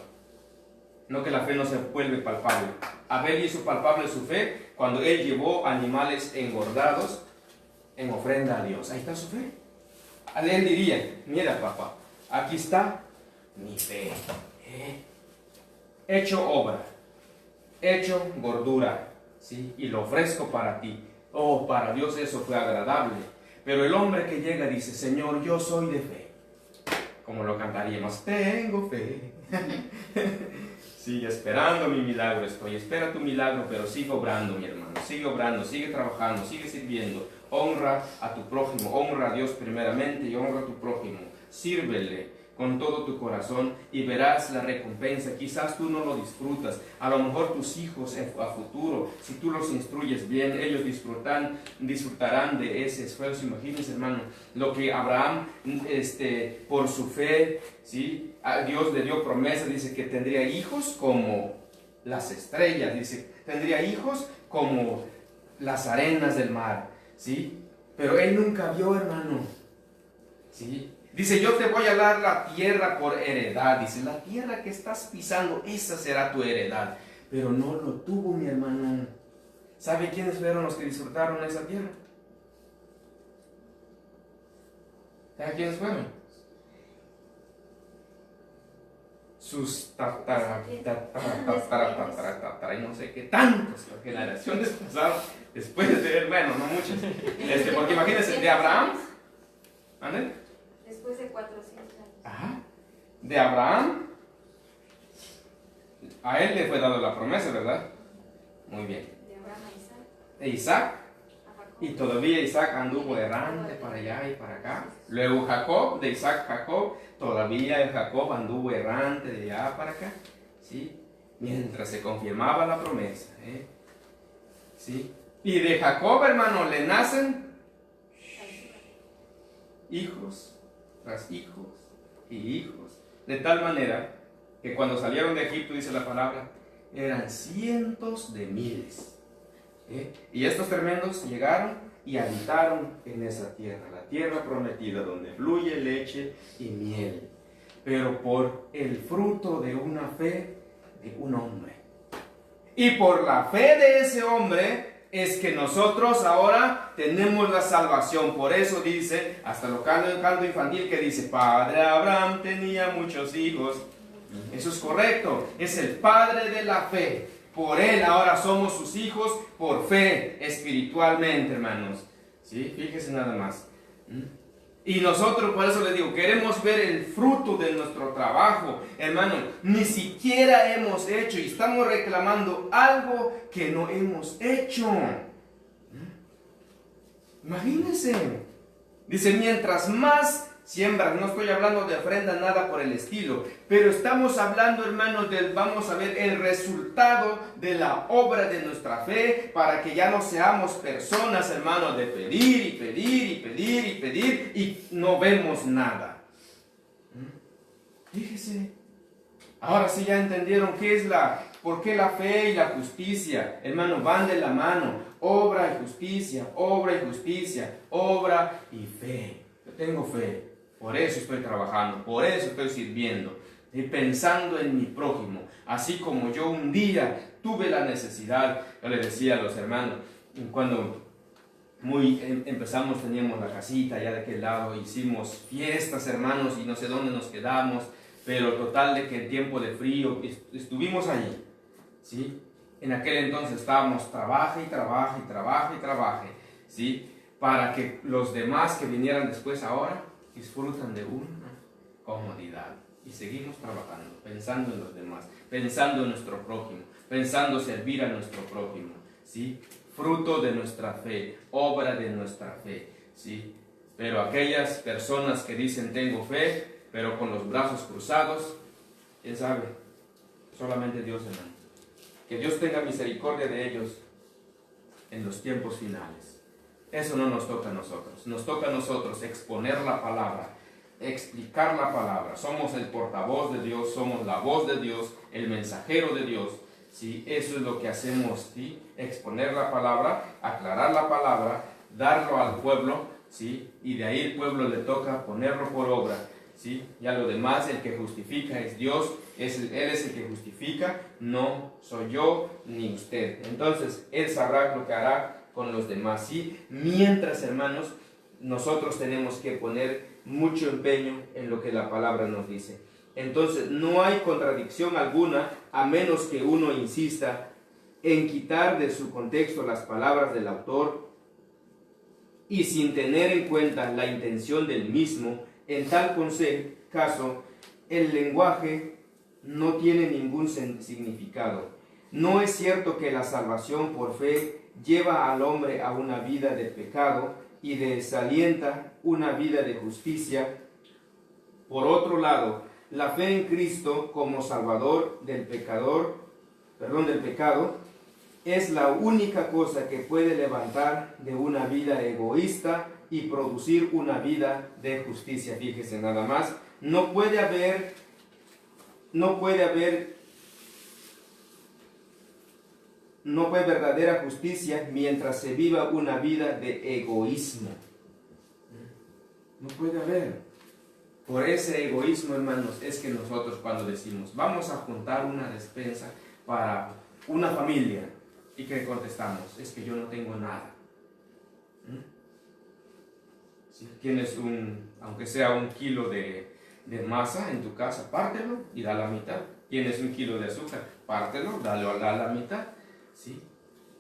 No que la fe no se vuelve palpable. Abel hizo palpable su fe cuando él llevó animales engordados en ofrenda a Dios. Ahí está su fe. Él diría, mira papá, aquí está mi fe. Hecho obra, hecho gordura, ¿sí?, y lo ofrezco para ti. Oh, para Dios eso fue agradable. Pero el hombre que llega dice, Señor, yo soy de fe. Como lo cantaríamos, tengo fe. Sigue esperando mi milagro estoy. Espera tu milagro, pero sigue obrando, mi hermano. Sigue obrando, sigue trabajando, sigue sirviendo. Honra a tu prójimo, honra a Dios primeramente y honra a tu prójimo. Sírvele con todo tu corazón y verás la recompensa. Quizás tú no lo disfrutas. A lo mejor tus hijos a futuro, si tú los instruyes bien, ellos disfrutarán de ese esfuerzo. Imagínense, hermano, lo que Abraham, por su fe, ¿sí?, a Dios le dio promesa. Dice que tendría hijos como las estrellas. Dice, tendría hijos como las arenas del mar, ¿sí? Pero él nunca vio, hermano, ¿sí?, Dice, yo te voy a dar la tierra por heredad. Dice, la tierra que estás pisando, esa será tu heredad. Pero no lo tuvo, mi hermano. ¿Sabe quiénes fueron los que disfrutaron esa tierra? ¿Sabe quiénes fueron? Sus y no sé qué tantos generaciones pasaron después de él. Bueno, no muchas. Porque imagínense, de Abraham. ¿Ande? Después de 400 años. Ajá. De Abraham. A él le fue dada la promesa, ¿verdad? Muy bien. De Abraham a Isaac. De Isaac. A Jacob. Y todavía Isaac anduvo errante para allá y para acá. Luego Jacob, de Isaac Jacob, todavía Jacob anduvo errante de allá para acá. ¿Sí? Mientras se confirmaba la promesa. ¿Sí? Y de Jacob, hermano, le nacen hijos tras hijos y hijos. De tal manera que cuando salieron de Egipto, dice la palabra, eran cientos de miles. Y estos tremendos llegaron y habitaron en esa tierra, la tierra prometida, donde fluye leche y miel, pero por el fruto de una fe de un hombre. Y por la fe de ese hombre es que nosotros ahora tenemos la salvación. Por eso dice, hasta lo canto infantil que dice, Padre Abraham tenía muchos hijos. Eso es correcto, es el padre de la fe. Por él ahora somos sus hijos por fe, espiritualmente, hermanos. ¿Sí? Fíjese nada más. Y nosotros, por eso les digo, queremos ver el fruto de nuestro trabajo. Hermano, ni siquiera hemos hecho y estamos reclamando algo que no hemos hecho. Imagínense. Dice, mientras más siembras, no estoy hablando de ofrenda, nada por el estilo, pero estamos hablando, hermanos, vamos a ver el resultado de la obra de nuestra fe, para que ya no seamos personas, hermanos, de pedir y pedir y pedir y pedir y no vemos nada. Fíjese, ahora sí ya entendieron por qué la fe y la justicia, hermano, van de la mano. Obra y justicia, obra y justicia, obra y fe. Yo tengo fe. Por eso estoy trabajando, por eso estoy sirviendo y pensando en mi prójimo. Así como yo un día tuve la necesidad, yo le decía a los hermanos, cuando empezamos, teníamos la casita allá de aquel lado, hicimos fiestas, hermanos, y no sé dónde nos quedamos, pero total de que en tiempo de frío estuvimos allí, ¿sí? En aquel entonces estábamos trabaje y trabaje y trabaje y trabaje, ¿sí? Para que los demás que vinieran después ahora disfrutan de una comodidad. Y seguimos trabajando, pensando en los demás, pensando en nuestro prójimo, pensando servir a nuestro prójimo, ¿sí? Fruto de nuestra fe, obra de nuestra fe, ¿sí? Pero aquellas personas que dicen tengo fe, pero con los brazos cruzados, ¿quién sabe? Solamente Dios, hermano. Que Dios tenga misericordia de ellos en los tiempos finales. Eso no nos toca a nosotros. Nos toca a nosotros exponer la palabra, explicar la palabra. Somos el portavoz de Dios, somos la voz de Dios, el mensajero de Dios. ¿Sí? Eso es lo que hacemos, ¿sí? Exponer la palabra, aclarar la palabra, darlo al pueblo, ¿sí? Y de ahí el pueblo le toca ponerlo por obra, ¿sí? Ya lo demás, el que justifica es Dios, Él es el que justifica, no soy yo ni usted. Entonces, Él sabrá lo que hará con los demás, ¿sí? Mientras, hermanos, nosotros tenemos que poner mucho empeño en lo que la palabra nos dice. Entonces, no hay contradicción alguna, a menos que uno insista en quitar de su contexto las palabras del autor y sin tener en cuenta la intención del mismo. En tal caso, el lenguaje no tiene ningún significado. No es cierto que la salvación por fe lleva al hombre a una vida de pecado y desalienta una vida de justicia. Por otro lado, la fe en Cristo como Salvador del pecado, es la única cosa que puede levantar de una vida egoísta y producir una vida de justicia. Fíjese nada más, no puede haber verdadera justicia mientras se viva una vida de egoísmo. No puede haber. Por ese egoísmo, hermanos, es que nosotros cuando decimos, vamos a juntar una despensa para una familia, y que contestamos, es que yo no tengo nada. Si tienes aunque sea 1 kilo de masa en tu casa, pártelo y da la mitad. Tienes 1 kilo de azúcar, pártelo, da la mitad. ¿Sí?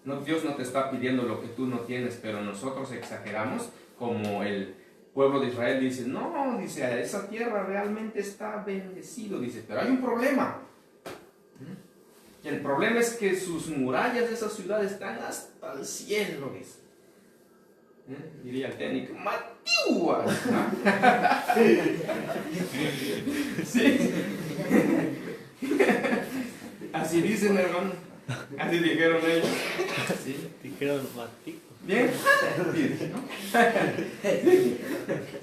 No, Dios no te está pidiendo lo que tú no tienes, pero nosotros exageramos, como el pueblo de Israel dice, no, dice, esa tierra realmente está bendecido, dice, pero hay un problema. Y el problema es que sus murallas de esa ciudad están hasta el cielo, dice. Diría el técnico, ¡Matiúas! ¿Sí? Así dicen, hermano. Así dijeron ellos. ¿Sí? Dijeron Matico. Bien.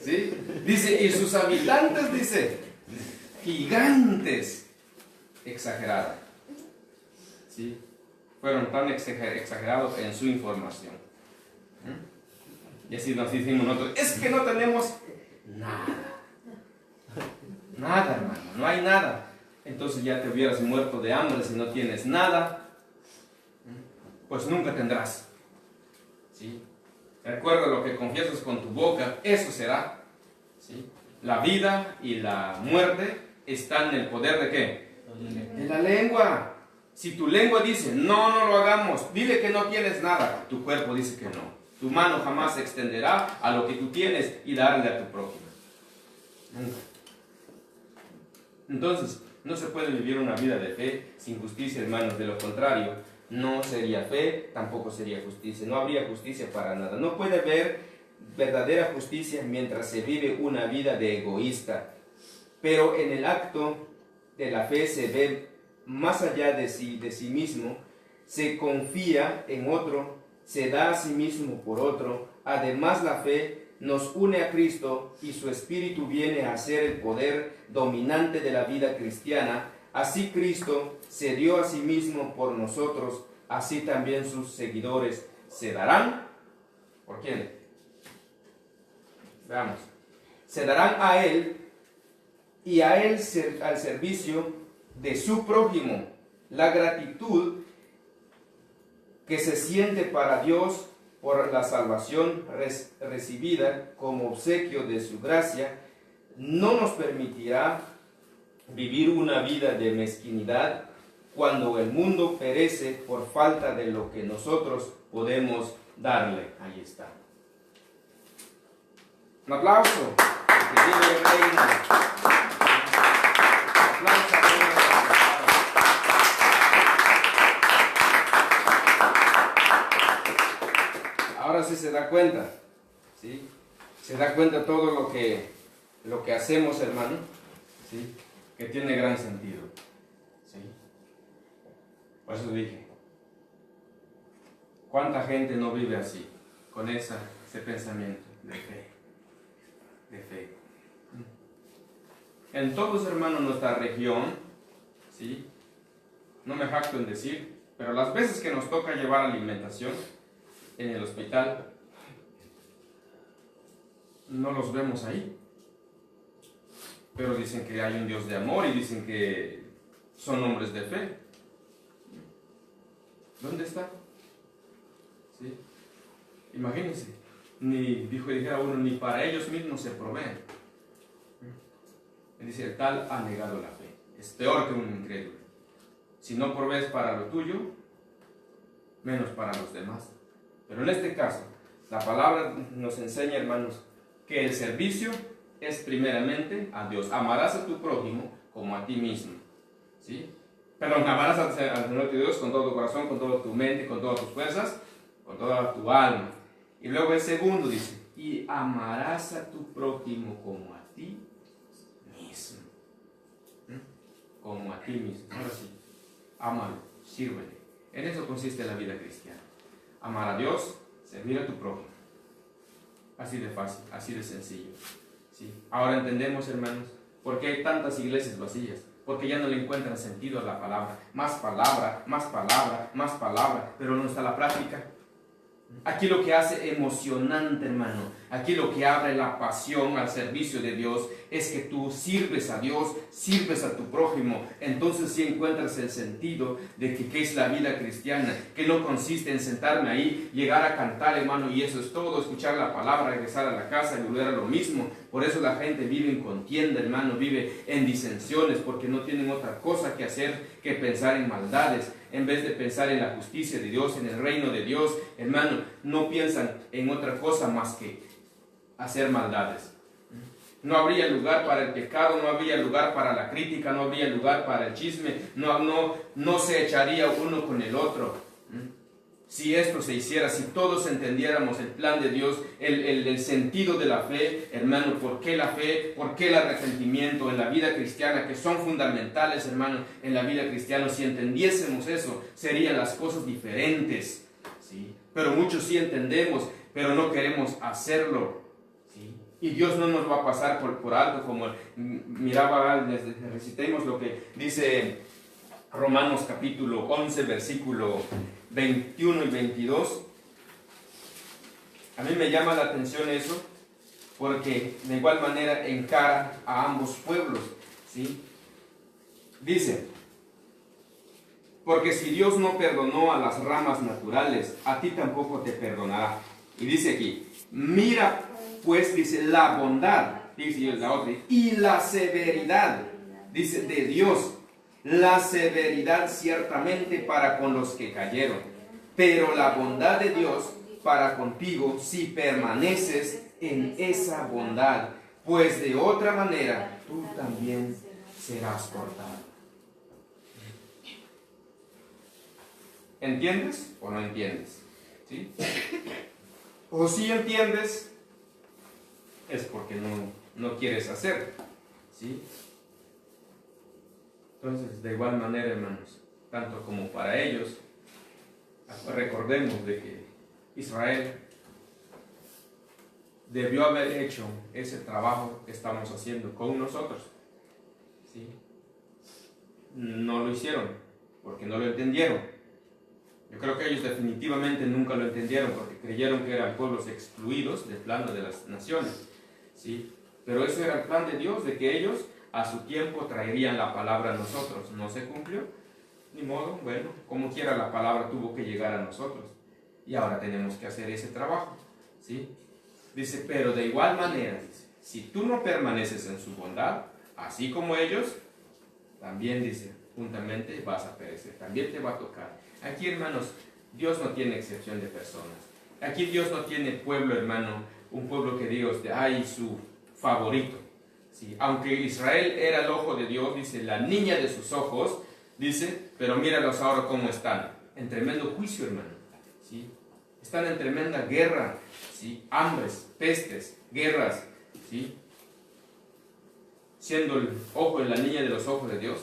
¿Sí? Dice, y sus habitantes, dice, gigantes. Exagerada. ¿Sí? Fueron tan exagerados en su información. Y así nos decimos nosotros, es que no tenemos nada. Nada, hermano, no hay nada. Entonces ya te hubieras muerto de hambre si no tienes nada. Pues nunca tendrás. ¿Sí? Recuerda, lo que confiesas con tu boca, eso será. ¿Sí? La vida y la muerte están en el poder ¿de qué? De la lengua. Si tu lengua dice, no lo hagamos, dile que no tienes nada, tu cuerpo dice que no. Tu mano jamás se extenderá a lo que tú tienes y darle a tu prójimo. Nunca. Entonces, no se puede vivir una vida de fe sin justicia, hermanos. De lo contrario, no sería fe, tampoco sería justicia. No habría justicia para nada. No puede haber verdadera justicia mientras se vive una vida de egoísta. Pero en el acto de la fe se ve más allá de sí mismo, se confía en otro, se da a sí mismo por otro. Además, la fe nos une a Cristo y su Espíritu viene a ser el poder dominante de la vida cristiana. Así Cristo se dio a sí mismo por nosotros, así también sus seguidores se darán. ¿Por quién? Veamos. Se darán a Él y a Él al servicio de su prójimo. La gratitud que se siente para Dios por la salvación recibida como obsequio de su gracia no nos permitirá vivir una vida de mezquindad cuando el mundo perece por falta de lo que nosotros podemos darle. Ahí está. Un aplauso. Que vive el reino. Un aplauso. Ahora sí se da cuenta, ¿sí? Se da cuenta todo lo que hacemos, hermano, ¿sí? Que tiene gran sentido, ¿sí? Por eso dije, ¿cuánta gente no vive así, con ese pensamiento de fe? De fe. En todos, hermanos, nuestra región, ¿sí? No me jacto en decir, pero las veces que nos toca llevar alimentación en el hospital, no los vemos ahí, pero dicen que hay un Dios de amor y dicen que son hombres de fe. ¿Dónde está? ¿Sí? Imagínense, dijera uno, ni para ellos mismos se proveen. Dice, el tal ha negado la fe, es peor que un incrédulo. Si no provees para lo tuyo, menos para los demás. Pero en este caso, la palabra nos enseña, hermanos, que el servicio es primeramente a Dios. Amarás a tu prójimo como a ti mismo. ¿Sí? Perdón, amarás al Señor tu Dios con todo tu corazón, con toda tu mente, con todas tus fuerzas, con toda tu alma. Y luego el segundo dice, y amarás a tu prójimo como a ti mismo. Como a ti mismo. Ahora sí, ámalo, sírvele. En eso consiste la vida cristiana. Amar a Dios, servir a tu prójimo. Así de fácil, así de sencillo. ¿Sí? Ahora entendemos, hermanos, por qué hay tantas iglesias vacías. Porque ya no le encuentran sentido a la palabra. Más palabra, más palabra, más palabra. Pero no está la práctica. Aquí lo que hace emocionante, hermano, aquí lo que abre la pasión al servicio de Dios es que tú sirves a Dios, sirves a tu prójimo. Entonces sí encuentras el sentido de que qué es la vida cristiana, que no consiste en sentarme ahí, llegar a cantar, hermano, y eso es todo, escuchar la palabra, regresar a la casa y volver a lo mismo. Por eso la gente vive en contienda, hermano, vive en disensiones, porque no tienen otra cosa que hacer que pensar en maldades. En vez de pensar en la justicia de Dios, en el reino de Dios, hermano, no piensan en otra cosa más que hacer maldades. No habría lugar para el pecado, no habría lugar para la crítica, no habría lugar para el chisme, no se echaría uno con el otro. Si esto se hiciera, si todos entendiéramos el plan de Dios, el sentido de la fe, hermano, ¿por qué la fe? ¿Por qué el arrepentimiento en la vida cristiana? Que son fundamentales, hermano, en la vida cristiana. Si entendiésemos eso, serían las cosas diferentes, ¿sí? Pero muchos sí entendemos, pero no queremos hacerlo, ¿sí? Y Dios no nos va a pasar por alto, como miraba, recitemos lo que dice Romanos capítulo 11, versículo 21 y 22. A mí me llama la atención eso, porque de igual manera encara a ambos pueblos, ¿sí? Dice, porque si Dios no perdonó a las ramas naturales, a ti tampoco te perdonará. Y dice aquí, mira pues, dice, la bondad, dice la otra, y la severidad, dice, de Dios. La severidad ciertamente para con los que cayeron, pero la bondad de Dios para contigo si permaneces en esa bondad, pues de otra manera tú también serás cortado. ¿Entiendes o no entiendes? ¿Sí? O si entiendes, es porque no quieres hacer, ¿sí? Entonces, de igual manera, hermanos, tanto como para ellos, recordemos de que Israel debió haber hecho ese trabajo que estamos haciendo con nosotros, ¿sí? No lo hicieron, porque no lo entendieron. Yo creo que ellos definitivamente nunca lo entendieron, porque creyeron que eran pueblos excluidos del plano de las naciones, ¿sí? Pero eso era el plan de Dios, de que ellos a su tiempo traerían la palabra a nosotros. No se cumplió, ni modo, bueno, como quiera la palabra tuvo que llegar a nosotros. Y ahora tenemos que hacer ese trabajo, ¿sí? Dice, pero de igual manera, dice, si tú no permaneces en su bondad, así como ellos, también dice, juntamente vas a perecer, también te va a tocar. Aquí, hermanos, Dios no tiene excepción de personas. Aquí Dios no tiene pueblo, hermano, un pueblo que Dios, ay, su favorito. Sí, aunque Israel era el ojo de Dios, dice, la niña de sus ojos, dice, pero míralos ahora cómo están, en tremendo juicio, hermano, ¿sí? Están en tremenda guerra, ¿sí? Hambres, pestes, guerras, ¿sí? Siendo el ojo de la niña de los ojos de Dios,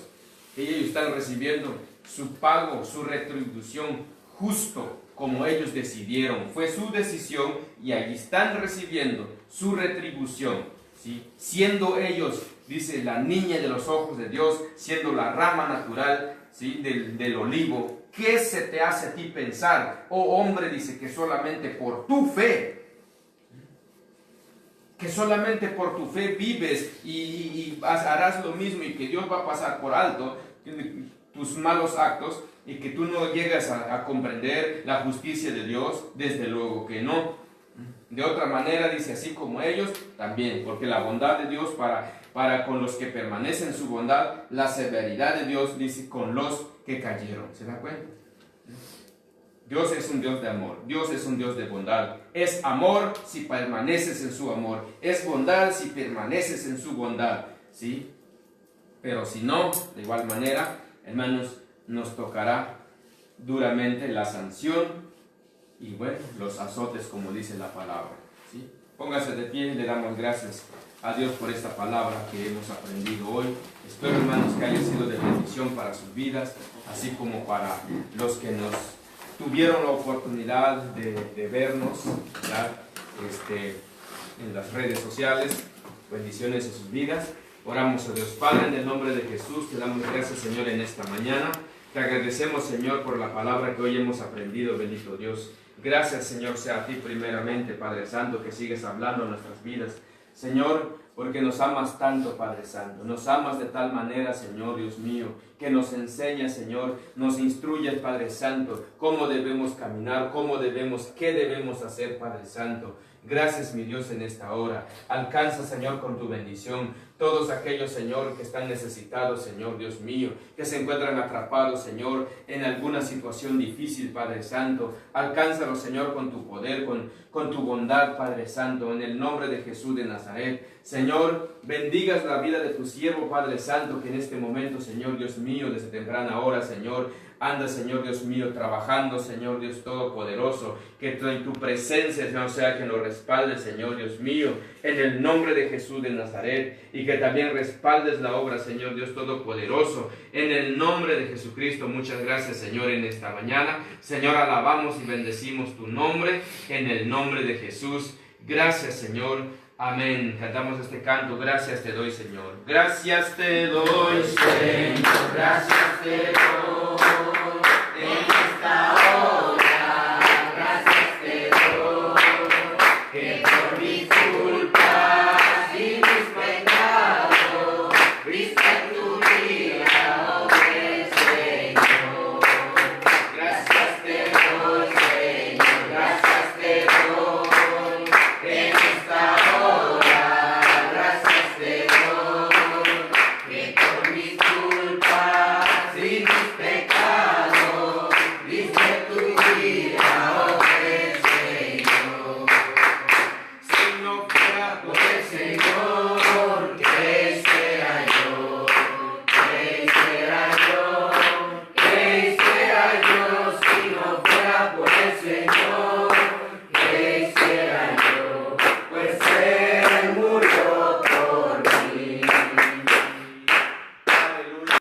ellos están recibiendo su pago, su retribución justo como ellos decidieron, fue su decisión y allí están recibiendo su retribución. ¿Sí? Siendo ellos, dice, la niña de los ojos de Dios, siendo la rama natural, ¿sí? del olivo, ¿qué se te hace a ti pensar, oh hombre, dice, que solamente por tu fe, que solamente por tu fe vives y harás lo mismo y que Dios va a pasar por alto tus malos actos y que tú no llegas a comprender la justicia de Dios? Desde luego que no. De otra manera, dice, así como ellos, también, porque la bondad de Dios para con los que permanecen en su bondad, la severidad de Dios, dice, con los que cayeron. ¿Se da cuenta? Dios es un Dios de amor, Dios es un Dios de bondad. Es amor si permaneces en su amor, es bondad si permaneces en su bondad, ¿sí? Pero si no, de igual manera, hermanos, nos tocará duramente la sanción y bueno, los azotes, como dice la palabra, ¿sí? Póngase de pie, le damos gracias a Dios por esta palabra que hemos aprendido hoy. Espero, hermanos, que haya sido de bendición para sus vidas, así como para los que nos tuvieron la oportunidad de vernos, ¿verdad? En las redes sociales. Bendiciones en sus vidas. Oramos a Dios Padre, en el nombre de Jesús, te damos gracias, Señor, en esta mañana. Te agradecemos, Señor, por la palabra que hoy hemos aprendido, bendito Dios. Gracias, Señor, sea a ti primeramente, Padre Santo, que sigues hablando en nuestras vidas. Señor, porque nos amas tanto, Padre Santo. Nos amas de tal manera, Señor, Dios mío, que nos enseñas, Señor, nos instruyes, Padre Santo, cómo debemos caminar, qué debemos hacer, Padre Santo. Gracias, mi Dios, en esta hora. Alcanza, Señor, con tu bendición todos aquellos, Señor, que están necesitados, Señor, Dios mío, que se encuentran atrapados, Señor, en alguna situación difícil, Padre Santo. Alcánzalos, Señor, con tu poder, con tu bondad, Padre Santo, en el nombre de Jesús de Nazaret. Señor, bendigas la vida de tu siervo, Padre Santo, que en este momento, Señor, Dios mío, desde temprana hora, Señor, anda, Señor Dios mío, trabajando, Señor Dios Todopoderoso, que en tu presencia, Señor, sea que nos respalde, Señor Dios mío, en el nombre de Jesús de Nazaret, y que también respaldes la obra, Señor Dios Todopoderoso, en el nombre de Jesucristo. Muchas gracias, Señor, en esta mañana. Señor, alabamos y bendecimos tu nombre, en el nombre de Jesús. Gracias, Señor. Amén. Cantamos este canto. Gracias te doy, Señor. Gracias te doy, Señor. Gracias te doy.